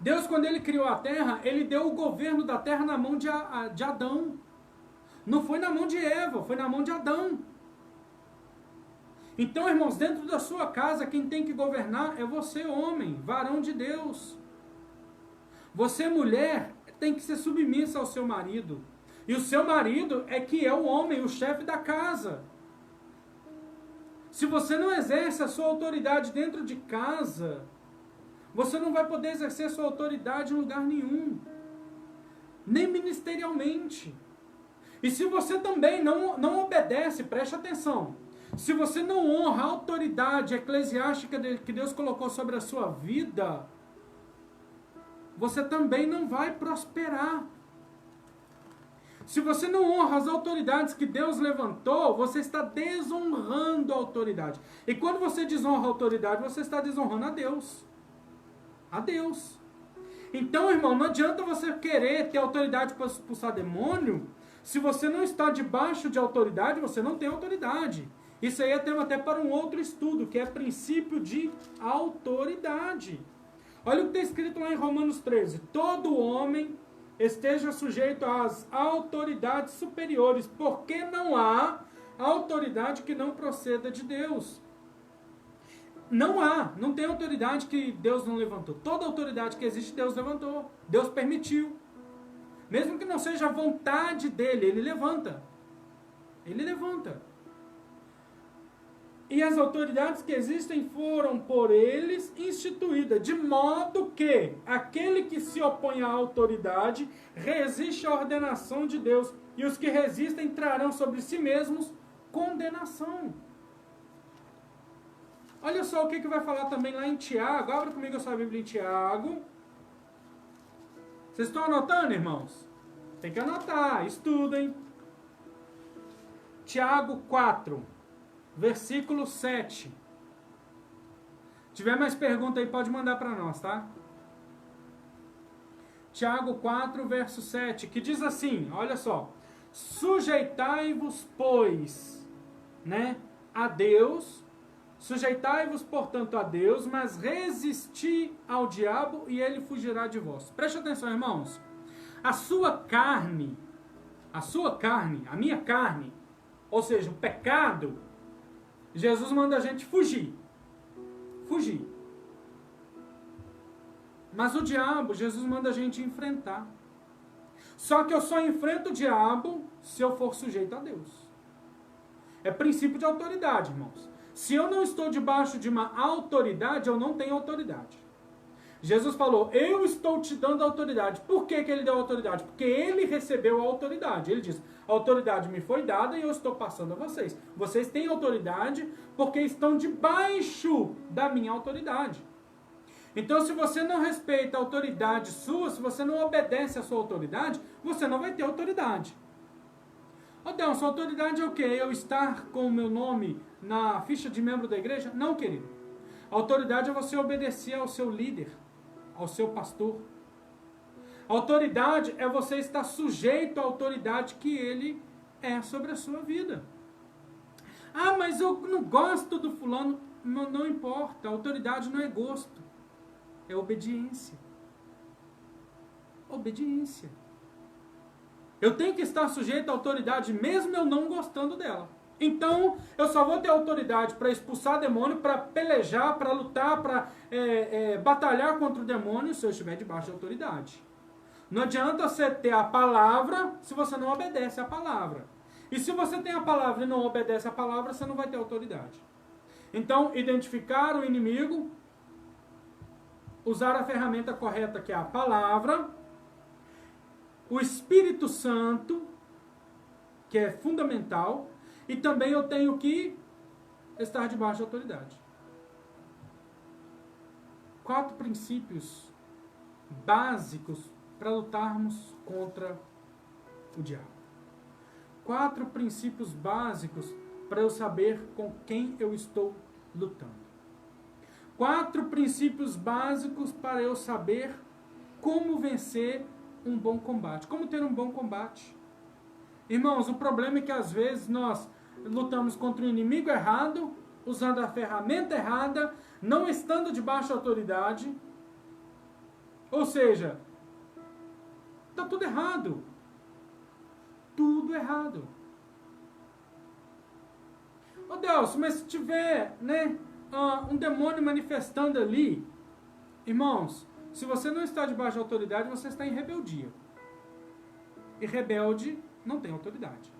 Deus, quando ele criou a terra, ele deu o governo da terra na mão de Adão. Não foi na mão de Eva, foi na mão de Adão. Então, irmãos, dentro da sua casa, quem tem que governar é você, homem, varão de Deus. Você, mulher, tem que ser submissa ao seu marido. E o seu marido é que é o homem, o chefe da casa. Se você não exerce a sua autoridade dentro de casa, você não vai poder exercer a sua autoridade em lugar nenhum. Nem ministerialmente. E se você também não obedece, preste atenção. Se você não honra a autoridade eclesiástica que Deus colocou sobre a sua vida, você também não vai prosperar. Se você não honra as autoridades que Deus levantou, você está desonrando a autoridade. E quando você desonra a autoridade, você está desonrando a Deus. A Deus. Então, irmão, não adianta você querer ter autoridade para expulsar demônio. Se você não está debaixo de autoridade, você não tem autoridade. Isso aí é tema até para um outro estudo, que é princípio de autoridade. Olha o que está escrito lá em Romanos 13. Todo homem esteja sujeito às autoridades superiores, porque não há autoridade que não proceda de Deus. Não tem autoridade que Deus não levantou. Toda autoridade que existe, Deus levantou. Deus permitiu. Mesmo que não seja a vontade dele, ele levanta. Ele levanta. E as autoridades que existem foram por eles instituídas, de modo que aquele que se opõe à autoridade resiste à ordenação de Deus, e os que resistem trarão sobre si mesmos condenação. Olha só o que vai falar também lá em Tiago. Abra comigo a sua Bíblia em Tiago. Vocês estão anotando, irmãos? Tem que anotar, estudem. Tiago 4, versículo 7. Se tiver mais pergunta aí, pode mandar para nós, tá? Tiago 4, verso 7, que diz assim, olha só. Sujeitai-vos, pois, né, a Deus, sujeitai-vos, portanto, a Deus, mas resisti ao diabo e ele fugirá de vós. Preste atenção, irmãos. A minha carne, ou seja, o pecado, Jesus manda a gente fugir. Fugir. Mas o diabo, Jesus manda a gente enfrentar. Só que eu só enfrento o diabo se eu for sujeito a Deus. É princípio de autoridade, irmãos. Se eu não estou debaixo de uma autoridade, eu não tenho autoridade. Jesus falou, eu estou te dando autoridade. Por que ele deu autoridade? Porque ele recebeu a autoridade. Ele diz, a autoridade me foi dada e eu estou passando a vocês. Vocês têm autoridade porque estão debaixo da minha autoridade. Então, se você não respeita a autoridade sua, se você não obedece à sua autoridade, você não vai ter autoridade. Deus, sua autoridade é o quê? Eu estar com o meu nome na ficha de membro da igreja? Não, querido. A autoridade é você obedecer ao seu líder, ao seu pastor. A autoridade é você estar sujeito à autoridade que ele é sobre a sua vida. Ah, mas eu não gosto do fulano. Não importa, a autoridade não é gosto. É obediência. Obediência. Eu tenho que estar sujeito à autoridade mesmo eu não gostando dela. Então, eu só vou ter autoridade para expulsar demônio, para pelejar, para lutar, para batalhar contra o demônio se eu estiver debaixo de autoridade. Não adianta você ter a palavra se você não obedece a palavra. E se você tem a palavra e não obedece a palavra, você não vai ter autoridade. Então, identificar o inimigo, usar a ferramenta correta, que é a palavra, o Espírito Santo, que é fundamental, e também eu tenho que estar debaixo de autoridade. 4 princípios básicos para lutarmos contra o diabo. 4 princípios básicos para eu saber com quem eu estou lutando. 4 princípios básicos para eu saber como vencer um bom combate. Como ter um bom combate. Irmãos, o problema é que às vezes nós lutamos contra o inimigo errado, usando a ferramenta errada, não estando debaixo da autoridade. Ou seja, está tudo errado. Tudo errado. Deus, mas se tiver, um demônio manifestando ali, irmãos, se você não está debaixo da autoridade, você está em rebeldia. E rebelde não tem autoridade.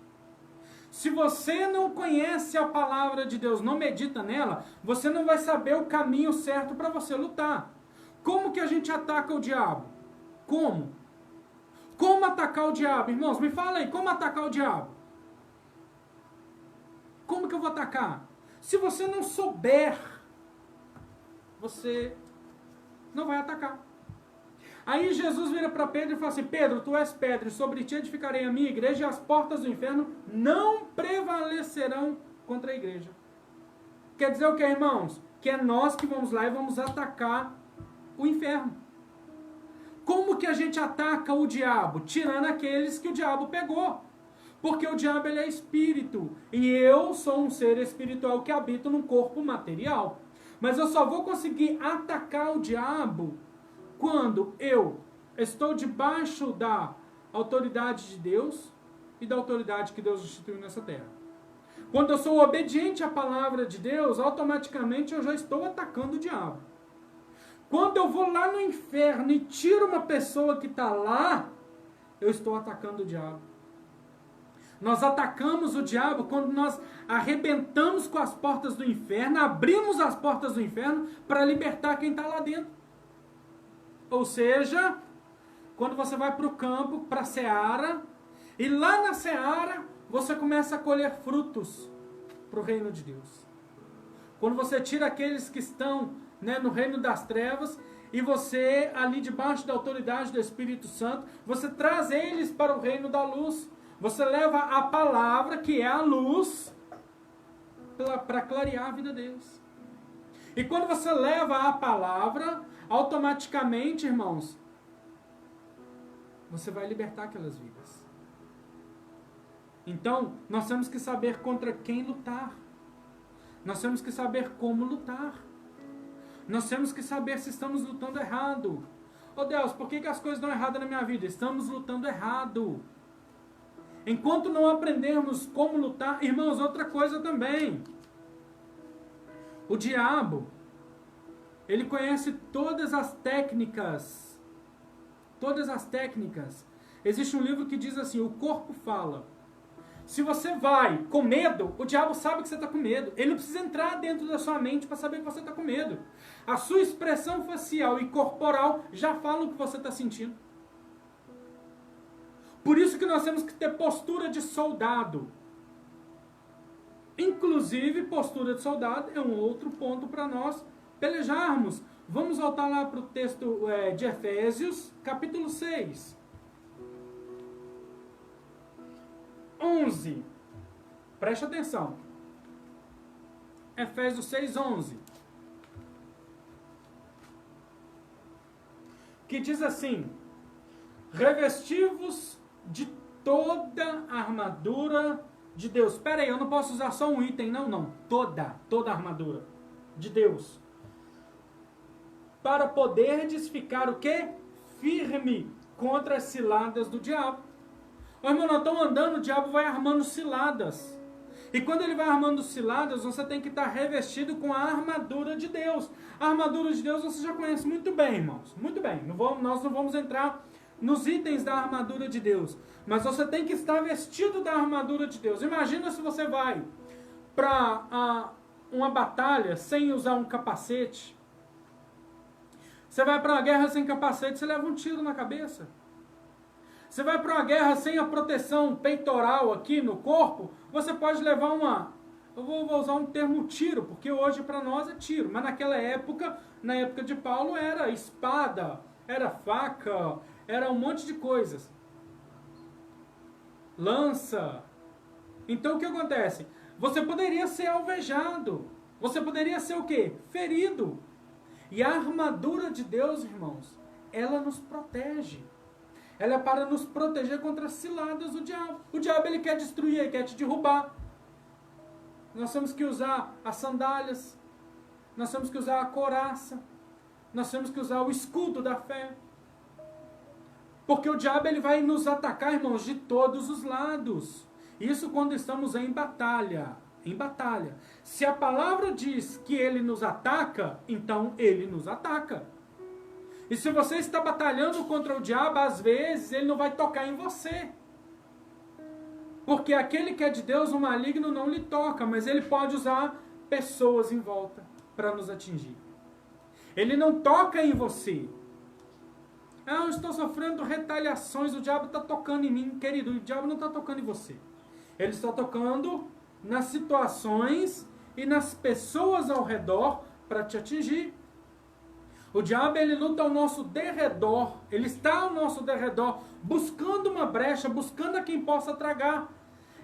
Se você não conhece a palavra de Deus, não medita nela, você não vai saber o caminho certo para você lutar. Como que a gente ataca o diabo? Como? Como atacar o diabo? Irmãos, me fala aí, como atacar o diabo? Como que eu vou atacar? Se você não souber, você não vai atacar. Aí Jesus vira para Pedro e fala assim, Pedro, tu és pedra, e sobre ti edificarei a minha igreja, e as portas do inferno não prevalecerão contra a igreja. Quer dizer o que, irmãos? Que é nós que vamos lá e vamos atacar o inferno. Como que a gente ataca o diabo? Tirando aqueles que o diabo pegou. Porque o diabo ele é espírito. E eu sou um ser espiritual que habita num corpo material. Mas eu só vou conseguir atacar o diabo quando eu estou debaixo da autoridade de Deus e da autoridade que Deus instituiu nessa terra. Quando eu sou obediente à palavra de Deus, automaticamente eu já estou atacando o diabo. Quando eu vou lá no inferno e tiro uma pessoa que está lá, eu estou atacando o diabo. Nós atacamos o diabo quando nós arrebentamos com as portas do inferno, abrimos as portas do inferno para libertar quem está lá dentro. Ou seja, quando você vai para o campo, para a seara, e lá na seara você começa a colher frutos para o reino de Deus. Quando você tira aqueles que estão, né, no reino das trevas, e você, ali debaixo da autoridade do Espírito Santo, você traz eles para o reino da luz. Você leva a palavra, que é a luz, para clarear a vida deles. E quando você leva a palavra, automaticamente, irmãos, você vai libertar aquelas vidas. Então, nós temos que saber contra quem lutar. Nós temos que saber como lutar. Nós temos que saber se estamos lutando errado. Oh Deus, por que as coisas dão errado na minha vida? Estamos lutando errado. Enquanto não aprendermos como lutar, irmãos, outra coisa também. O diabo, ele conhece todas as técnicas. Todas as técnicas. Existe um livro que diz assim, o corpo fala. Se você vai com medo, o diabo sabe que você está com medo. Ele não precisa entrar dentro da sua mente para saber que você está com medo. A sua expressão facial e corporal já falam o que você está sentindo. Por isso que nós temos que ter postura de soldado. Inclusive, postura de soldado é um outro ponto para nós pelejarmos. Vamos voltar lá para o texto de Efésios, capítulo 6. 11. Preste atenção. Efésios 6, 11. Que diz assim: revestivos de toda a armadura de Deus. Espera aí, eu não posso usar só um item, não. Toda a armadura de Deus. Para poderdes ficar o quê? Firme contra as ciladas do diabo. Ô, irmão, nós estamos andando, o diabo vai armando ciladas. E quando ele vai armando ciladas, você tem que estar revestido com a armadura de Deus. A armadura de Deus você já conhece muito bem, irmãos. Muito bem. Nós não vamos entrar nos itens da armadura de Deus. Mas você tem que estar vestido da armadura de Deus. Imagina se você vai para uma batalha sem usar um capacete. Você vai para uma guerra sem capacete, você leva um tiro na cabeça. Você vai para uma guerra sem a proteção peitoral aqui no corpo, você pode levar eu vou usar um termo tiro, porque hoje para nós é tiro, mas naquela época, na época de Paulo, era espada, era faca, era um monte de coisas. Lança. Então o que acontece? Você poderia ser alvejado. Você poderia ser o quê? Ferido. E a armadura de Deus, irmãos, ela nos protege. Ela é para nos proteger contra as ciladas do diabo. O diabo, ele quer destruir, ele quer te derrubar. Nós temos que usar as sandálias. Nós temos que usar a couraça. Nós temos que usar o escudo da fé. Porque o diabo, ele vai nos atacar, irmãos, de todos os lados. Isso quando estamos em batalha. Em batalha. Se a palavra diz que ele nos ataca, então ele nos ataca. E se você está batalhando contra o diabo, às vezes ele não vai tocar em você. Porque aquele que é de Deus, o maligno não lhe toca, mas ele pode usar pessoas em volta para nos atingir. Ele não toca em você. Eu estou sofrendo retaliações, o diabo está tocando em mim. Querido, o diabo não está tocando em você. Ele está tocando nas situações e nas pessoas ao redor para te atingir. O diabo, ele luta ao nosso derredor, ele está ao nosso derredor, buscando uma brecha, buscando a quem possa tragar.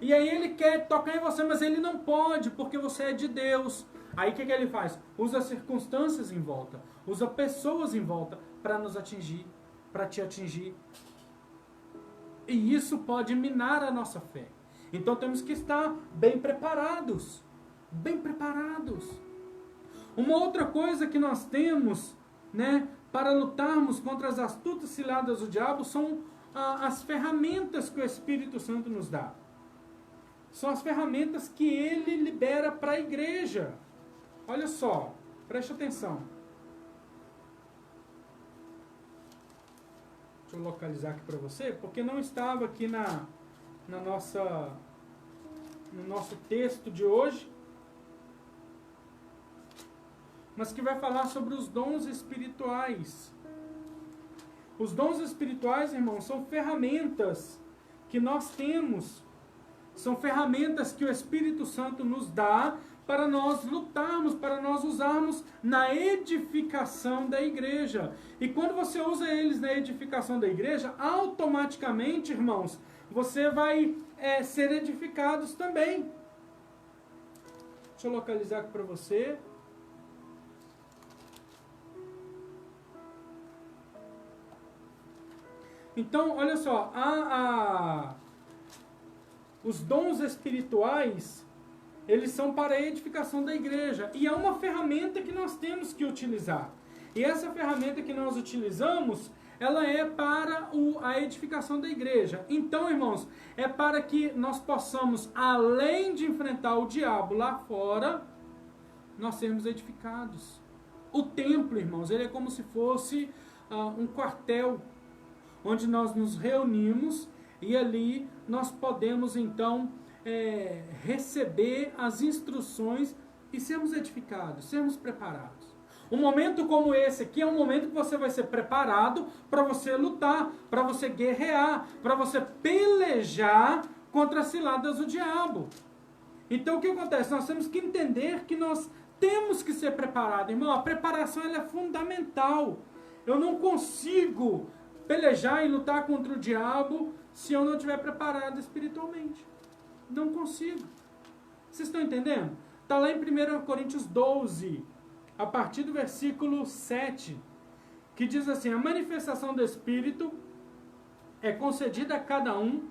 E aí ele quer tocar em você, mas ele não pode, porque você é de Deus. Aí o que ele faz? Usa circunstâncias em volta, usa pessoas em volta para nos atingir, para te atingir. E isso pode minar a nossa fé. Então temos que estar bem preparados. Bem preparados. Uma outra coisa que nós temos, né, para lutarmos contra as astutas ciladas do diabo são as ferramentas que o Espírito Santo nos dá. São as ferramentas que ele libera para a igreja. Olha só, preste atenção. Deixa eu localizar aqui para você, porque não estava aqui no nosso texto de hoje, mas que vai falar sobre os dons espirituais. Os dons espirituais, irmãos, são ferramentas que nós temos, são ferramentas que o Espírito Santo nos dá para nós lutarmos, para nós usarmos na edificação da igreja. E quando você usa eles na edificação da igreja, automaticamente, irmãos, você vai ser edificados também. Deixa eu localizar aqui para você. Então, olha só, os dons espirituais, eles são para a edificação da igreja. E é uma ferramenta que nós temos que utilizar. E essa ferramenta que nós utilizamos, ela é para a edificação da igreja. Então, irmãos, é para que nós possamos, além de enfrentar o diabo lá fora, nós sermos edificados. O templo, irmãos, ele é como se fosse um quartel, onde nós nos reunimos e ali nós podemos então receber as instruções e sermos edificados, sermos preparados. Um momento como esse aqui é um momento que você vai ser preparado para você lutar, para você guerrear, para você pelejar contra as ciladas do diabo. Então o que acontece? Nós temos que entender que nós temos que ser preparados. Irmão, a preparação ela é fundamental. Eu não consigo pelejar e lutar contra o diabo se eu não estiver preparado espiritualmente. Não consigo. Vocês estão entendendo? Está lá em 1 Coríntios 12, a partir do versículo 7, que diz assim: a manifestação do Espírito é concedida a cada um,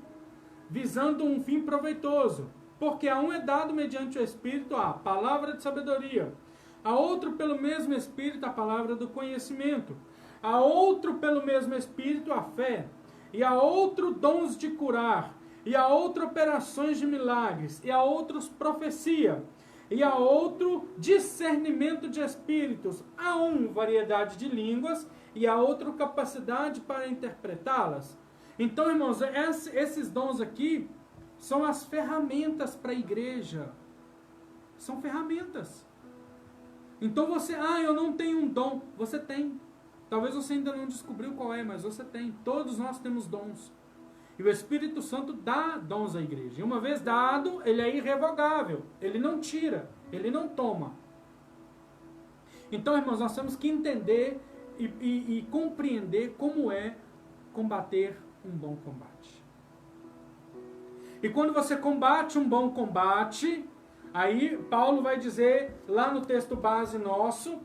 visando um fim proveitoso, porque a um é dado mediante o Espírito a palavra de sabedoria, a outro pelo mesmo Espírito a palavra do conhecimento, a outro pelo mesmo Espírito a fé, e a outro dons de curar, e a outro operações de milagres, e a outros profecia, e a outro discernimento de espíritos, a um variedade de línguas, e a outro capacidade para interpretá-las. Então, irmãos, esses dons aqui são as ferramentas para a igreja. São ferramentas. Então você, eu não tenho um dom. Você tem. Talvez você ainda não descobriu qual é, mas você tem. Todos nós temos dons. E o Espírito Santo dá dons à igreja. E uma vez dado, ele é irrevogável. Ele não tira, ele não toma. Então, irmãos, nós temos que entender e compreender como é combater um bom combate. E quando você combate um bom combate, aí Paulo vai dizer lá no texto base nosso,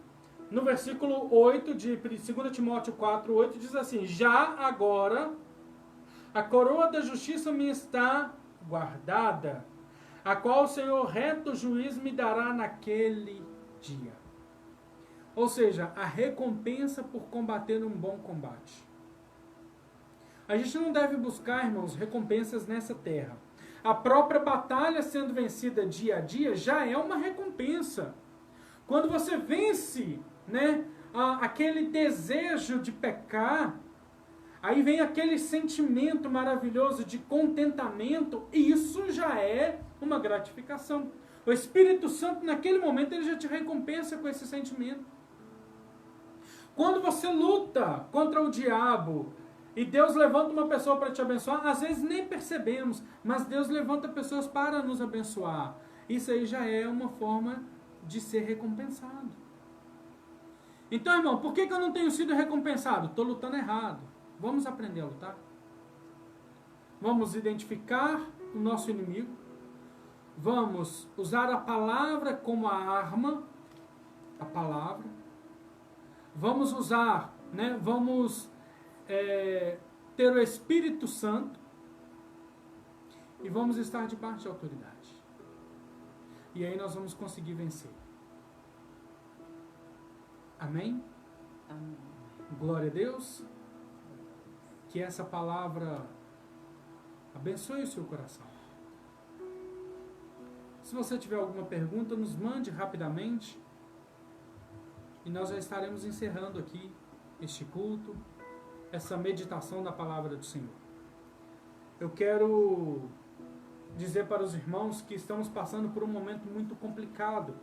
no versículo 8 de 2 Timóteo 4:8, diz assim: já agora a coroa da justiça me está guardada, a qual o Senhor reto juiz me dará naquele dia. Ou seja, a recompensa por combater um bom combate. A gente não deve buscar, irmãos, recompensas nessa terra. A própria batalha sendo vencida dia a dia já é uma recompensa. Quando você vence, aquele desejo de pecar, aí vem aquele sentimento maravilhoso de contentamento, e isso já é uma gratificação. O Espírito Santo, naquele momento, ele já te recompensa com esse sentimento. Quando você luta contra o diabo, e Deus levanta uma pessoa para te abençoar, às vezes nem percebemos, mas Deus levanta pessoas para nos abençoar. Isso aí já é uma forma de ser recompensado. Então, irmão, por que eu não tenho sido recompensado? Estou lutando errado. Vamos aprender a lutar. Vamos identificar o nosso inimigo. Vamos usar a palavra como a arma. A palavra. Vamos usar, vamos ter o Espírito Santo. E vamos estar debaixo de autoridade. E aí nós vamos conseguir vencer. Amém? Amém. Glória a Deus. Que essa palavra abençoe o seu coração. Se você tiver alguma pergunta, nos mande rapidamente. E nós já estaremos encerrando aqui este culto, essa meditação da palavra do Senhor. eu quero dizer para os irmãos que estamos passando por um momento muito complicado.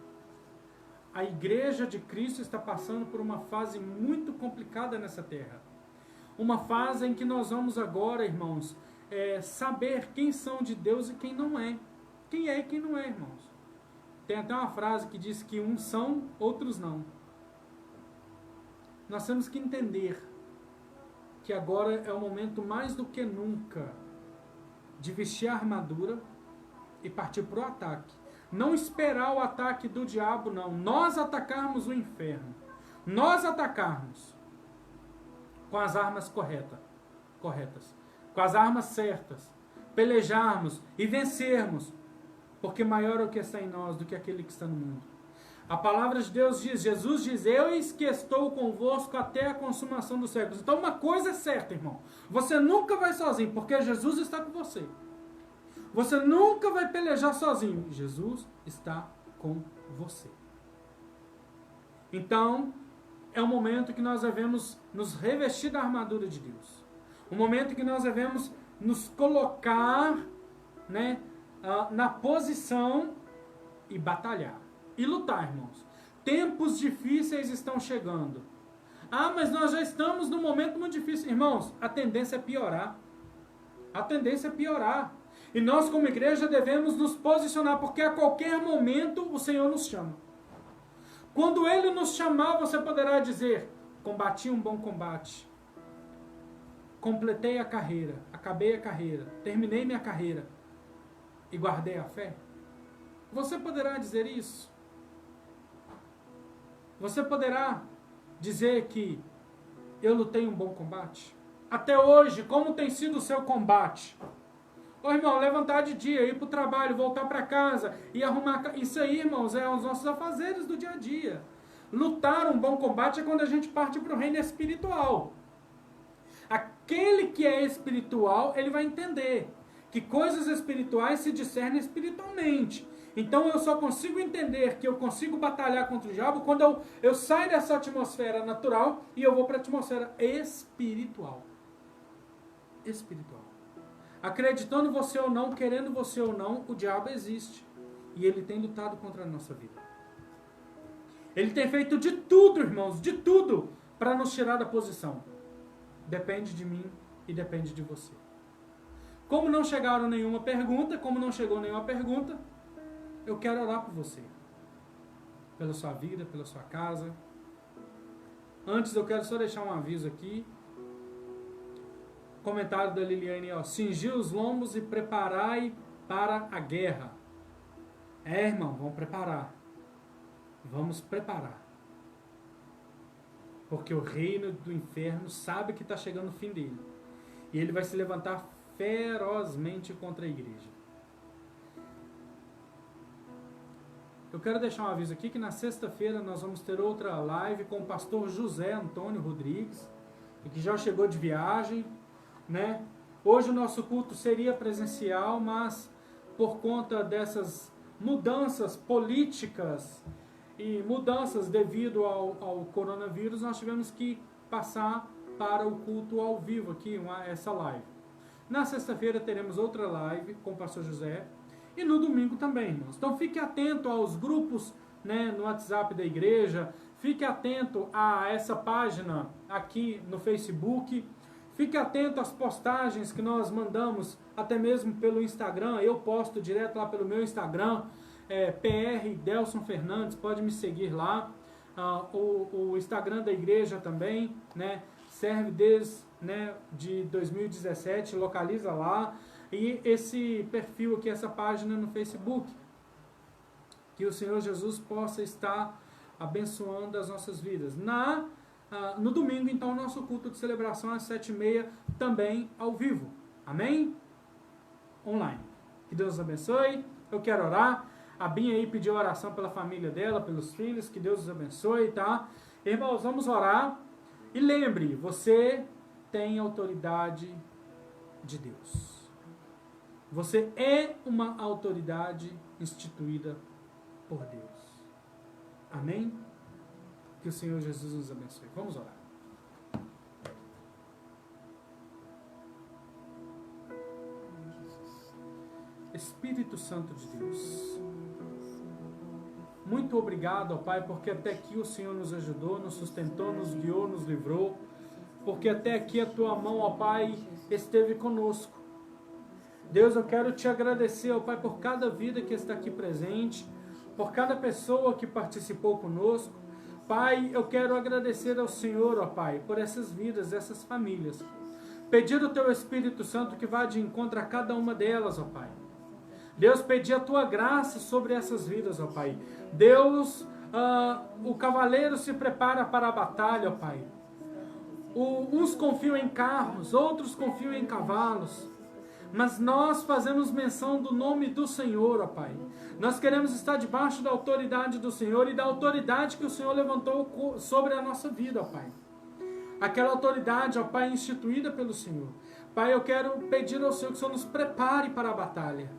A Igreja de Cristo está passando por uma fase muito complicada nessa terra. Uma fase em que nós vamos agora, irmãos, saber quem são de Deus e quem não é. Quem é e quem não é, irmãos. Tem até uma frase que diz que uns são, outros não. Nós temos que entender que agora é o momento mais do que nunca de vestir a armadura e partir para o ataque. Não esperar o ataque do diabo, não. Nós atacarmos o inferno. Nós atacarmos com as armas corretas. Com as armas certas. Pelejarmos e vencermos. Porque maior é o que está em nós do que aquele que está no mundo. A palavra de Deus diz, Jesus diz, eis que estou convosco até a consumação dos séculos. Então uma coisa é certa, irmão. Você nunca vai sozinho, porque Jesus está com você. Você nunca vai pelejar sozinho. Jesus está com você. Então, é o momento que nós devemos nos revestir da armadura de Deus. O momento que nós devemos nos colocar, né, na posição e batalhar. E lutar, irmãos. Tempos difíceis estão chegando. Ah, mas nós já estamos num momento muito difícil. Irmãos, a tendência é piorar. A tendência é piorar. E nós, como igreja, devemos nos posicionar, porque a qualquer momento o Senhor nos chama. Quando Ele nos chamar, você poderá dizer, combati um bom combate. Completei a carreira, acabei a carreira, terminei minha carreira e guardei a fé. Você poderá dizer isso? Você poderá dizer que eu lutei um bom combate? Até hoje, como tem sido o seu combate? Ô irmão, levantar de dia, ir para o trabalho, voltar para casa e arrumar... Isso aí, irmãos, é os nossos afazeres do dia a dia. Lutar um bom combate é quando a gente parte para o reino espiritual. Aquele que é espiritual, ele vai entender que coisas espirituais se discernem espiritualmente. Então eu só consigo entender que eu consigo batalhar contra o diabo quando eu saio dessa atmosfera natural e eu vou para a atmosfera espiritual. Espiritual. Acreditando você ou não, querendo você ou não, o diabo existe. E ele tem lutado contra a nossa vida. Ele tem feito de tudo, irmãos, de tudo, para nos tirar da posição. Depende de mim e depende de você. Como não chegaram nenhuma pergunta, como não chegou nenhuma pergunta, eu quero orar por você. Pela sua vida, pela sua casa. Antes eu quero só deixar um aviso aqui. Comentário da Liliane, ó. Cingir os lombos e preparai para a guerra. Irmão, vamos preparar. Vamos preparar. Porque o reino do inferno sabe que está chegando o fim dele. E ele vai se levantar ferozmente contra a igreja. Eu quero deixar um aviso aqui que na sexta-feira nós vamos ter outra live com o pastor José Antônio Rodrigues, que já chegou de viagem, né? Hoje o nosso culto seria presencial, mas por conta dessas mudanças políticas e mudanças devido ao coronavírus, nós tivemos que passar para o culto ao vivo aqui, essa live. Na sexta-feira teremos outra live com o pastor José e no domingo também, irmãos. Então fique atento aos grupos, né, no WhatsApp da igreja, fique atento a essa página aqui no Facebook, fique atento às postagens que nós mandamos até mesmo pelo Instagram. Eu posto direto lá pelo meu Instagram, PR Delson Fernandes, pode me seguir lá. O Instagram da igreja também, né, serve desde, né, de 2017, localiza lá. E esse perfil aqui, essa página no Facebook. Que o Senhor Jesus possa estar abençoando as nossas vidas. No domingo, então, o nosso culto de celebração às 7h30, também ao vivo. Amém? Online. Que Deus os abençoe. Eu quero orar. A Binha aí pediu oração pela família dela, pelos filhos. Que Deus os abençoe, tá? Irmãos, vamos orar. E lembre, você tem autoridade de Deus. Você é uma autoridade instituída por Deus. Amém? Que o Senhor Jesus nos abençoe. Vamos orar. Espírito Santo de Deus. Muito obrigado, ó Pai, porque até aqui o Senhor nos ajudou, nos sustentou, nos guiou, nos livrou, porque até aqui a Tua mão, ó Pai, esteve conosco. Deus, eu quero Te agradecer, ó Pai, por cada vida que está aqui presente, por cada pessoa que participou conosco. Pai, eu quero agradecer ao Senhor, ó Pai, por essas vidas, essas famílias. Pedir o Teu Espírito Santo que vá de encontro a cada uma delas, ó Pai. Deus, pedir a Tua graça sobre essas vidas, ó Pai. Deus, o cavaleiro se prepara para a batalha, ó Pai. Uns confiam em carros, outros confiam em cavalos. Mas nós fazemos menção do nome do Senhor, ó Pai. Nós queremos estar debaixo da autoridade do Senhor e da autoridade que o Senhor levantou sobre a nossa vida, ó Pai. Aquela autoridade, ó Pai, instituída pelo Senhor. Pai, eu quero pedir ao Senhor que o Senhor nos prepare para a batalha.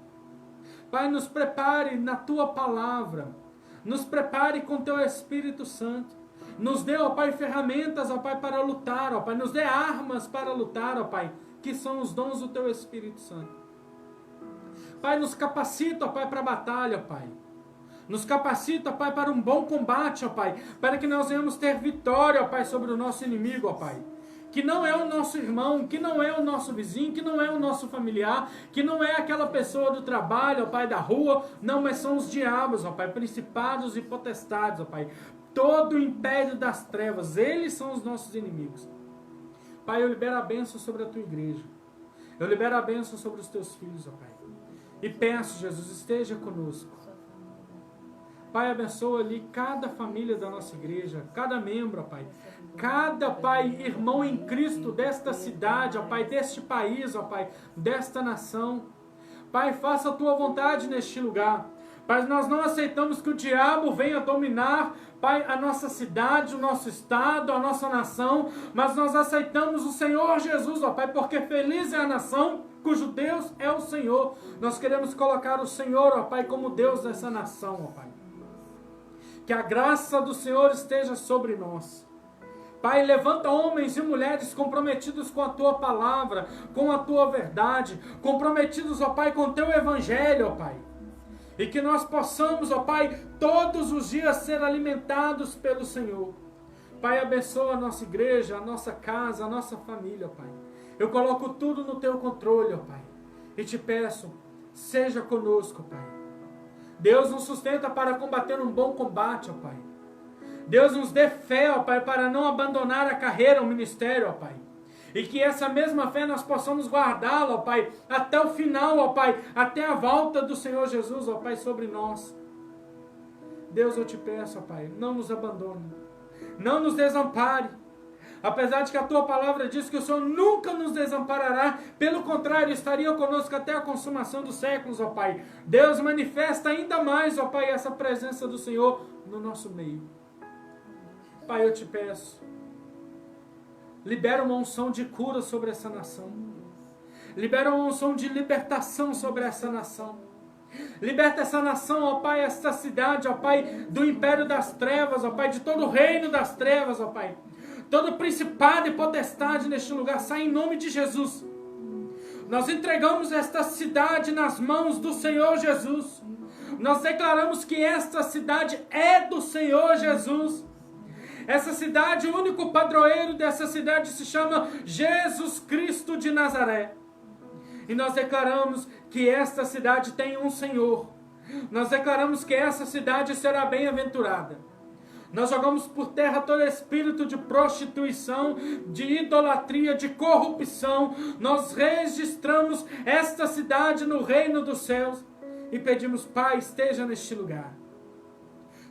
Pai, nos prepare na Tua palavra. Nos prepare com Teu Espírito Santo. Nos dê, ó Pai, ferramentas, ó Pai, para lutar, ó Pai. Nos dê armas para lutar, ó Pai, que são os dons do Teu Espírito Santo. Pai, nos capacita, ó Pai, para a batalha, ó Pai. Nos capacita, ó Pai, para um bom combate, ó Pai. Para que nós venhamos ter vitória, ó Pai, sobre o nosso inimigo, ó Pai. Que não é o nosso irmão, que não é o nosso vizinho, que não é o nosso familiar, que não é aquela pessoa do trabalho, ó Pai, da rua. Não, mas são os diabos, ó Pai, principados e potestades, ó Pai. Todo o império das trevas, eles são os nossos inimigos. Pai, eu libero a bênção sobre a Tua igreja. Eu libero a bênção sobre os Teus filhos, ó Pai. E peço, Jesus, esteja conosco. Pai, abençoa ali cada família da nossa igreja, cada membro, ó Pai. Cada, Pai, irmão em Cristo desta cidade, ó Pai, deste país, ó Pai, desta nação. Pai, faça a Tua vontade neste lugar. Pai, nós não aceitamos que o diabo venha dominar, Pai, a nossa cidade, o nosso estado, a nossa nação, mas nós aceitamos o Senhor Jesus, ó Pai, porque feliz é a nação cujo Deus é o Senhor. Nós queremos colocar o Senhor, ó Pai, como Deus dessa nação, ó Pai. Que a graça do Senhor esteja sobre nós. Pai, levanta homens e mulheres comprometidos com a Tua palavra, com a Tua verdade, comprometidos, ó Pai, com o Teu evangelho, ó Pai. E que nós possamos, ó Pai, todos os dias ser alimentados pelo Senhor. Pai, abençoa a nossa igreja, a nossa casa, a nossa família, ó Pai. Eu coloco tudo no Teu controle, ó Pai. E Te peço, seja conosco, Pai. Deus nos sustenta para combater um bom combate, ó Pai. Deus nos dê fé, ó Pai, para não abandonar a carreira, o ministério, ó Pai. E que essa mesma fé nós possamos guardá-la, ó Pai, até o final, ó Pai, até a volta do Senhor Jesus, ó Pai, sobre nós. Deus, eu Te peço, ó Pai, não nos abandone, não nos desampare. Apesar de que a Tua palavra diz que o Senhor nunca nos desamparará, pelo contrário, estaria conosco até a consumação dos séculos, ó Pai. Deus, manifesta ainda mais, ó Pai, essa presença do Senhor no nosso meio. Pai, eu Te peço, libera uma unção de cura sobre essa nação. Libera uma unção de libertação sobre essa nação. Liberta essa nação, ó Pai, esta cidade, ó Pai, do império das trevas, ó Pai, de todo o reino das trevas, ó Pai. Todo principado e potestade neste lugar, sai em nome de Jesus. Nós entregamos esta cidade nas mãos do Senhor Jesus. Nós declaramos que esta cidade é do Senhor Jesus. Essa cidade, o único padroeiro dessa cidade se chama Jesus Cristo de Nazaré. E nós declaramos que esta cidade tem um Senhor. Nós declaramos que essa cidade será bem-aventurada. Nós jogamos por terra todo espírito de prostituição, de idolatria, de corrupção. Nós registramos esta cidade no reino dos céus e pedimos, Pai, esteja neste lugar.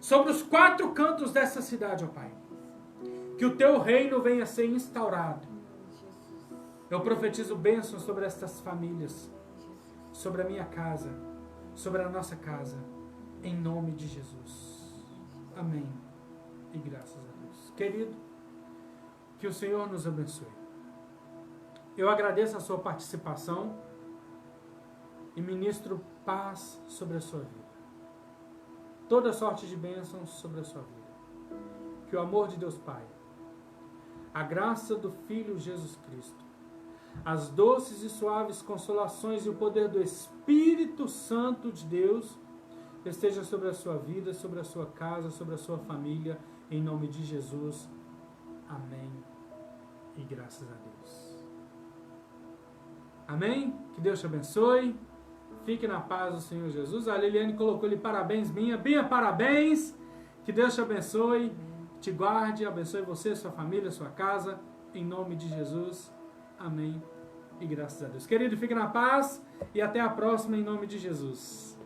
Sobre os 4 cantos dessa cidade, ó Pai, que o Teu reino venha a ser instaurado. Eu profetizo bênçãos sobre estas famílias, sobre a minha casa, sobre a nossa casa, em nome de Jesus. Amém. E graças a Deus. Querido, que o Senhor nos abençoe. Eu agradeço a sua participação e ministro paz sobre a sua vida. Toda sorte de bênçãos sobre a sua vida. Que o amor de Deus Pai, a graça do Filho Jesus Cristo, as doces e suaves consolações e o poder do Espírito Santo de Deus esteja sobre a sua vida, sobre a sua casa, sobre a sua família, em nome de Jesus. Amém. E graças a Deus. Amém? Que Deus te abençoe. Fique na paz do Senhor Jesus. A Liliane colocou ali parabéns, Binha. Binha, parabéns. Que Deus te abençoe, te guarde, abençoe você, sua família, sua casa. Em nome de Jesus. Amém. E graças a Deus. Querido, fique na paz e até a próxima em nome de Jesus.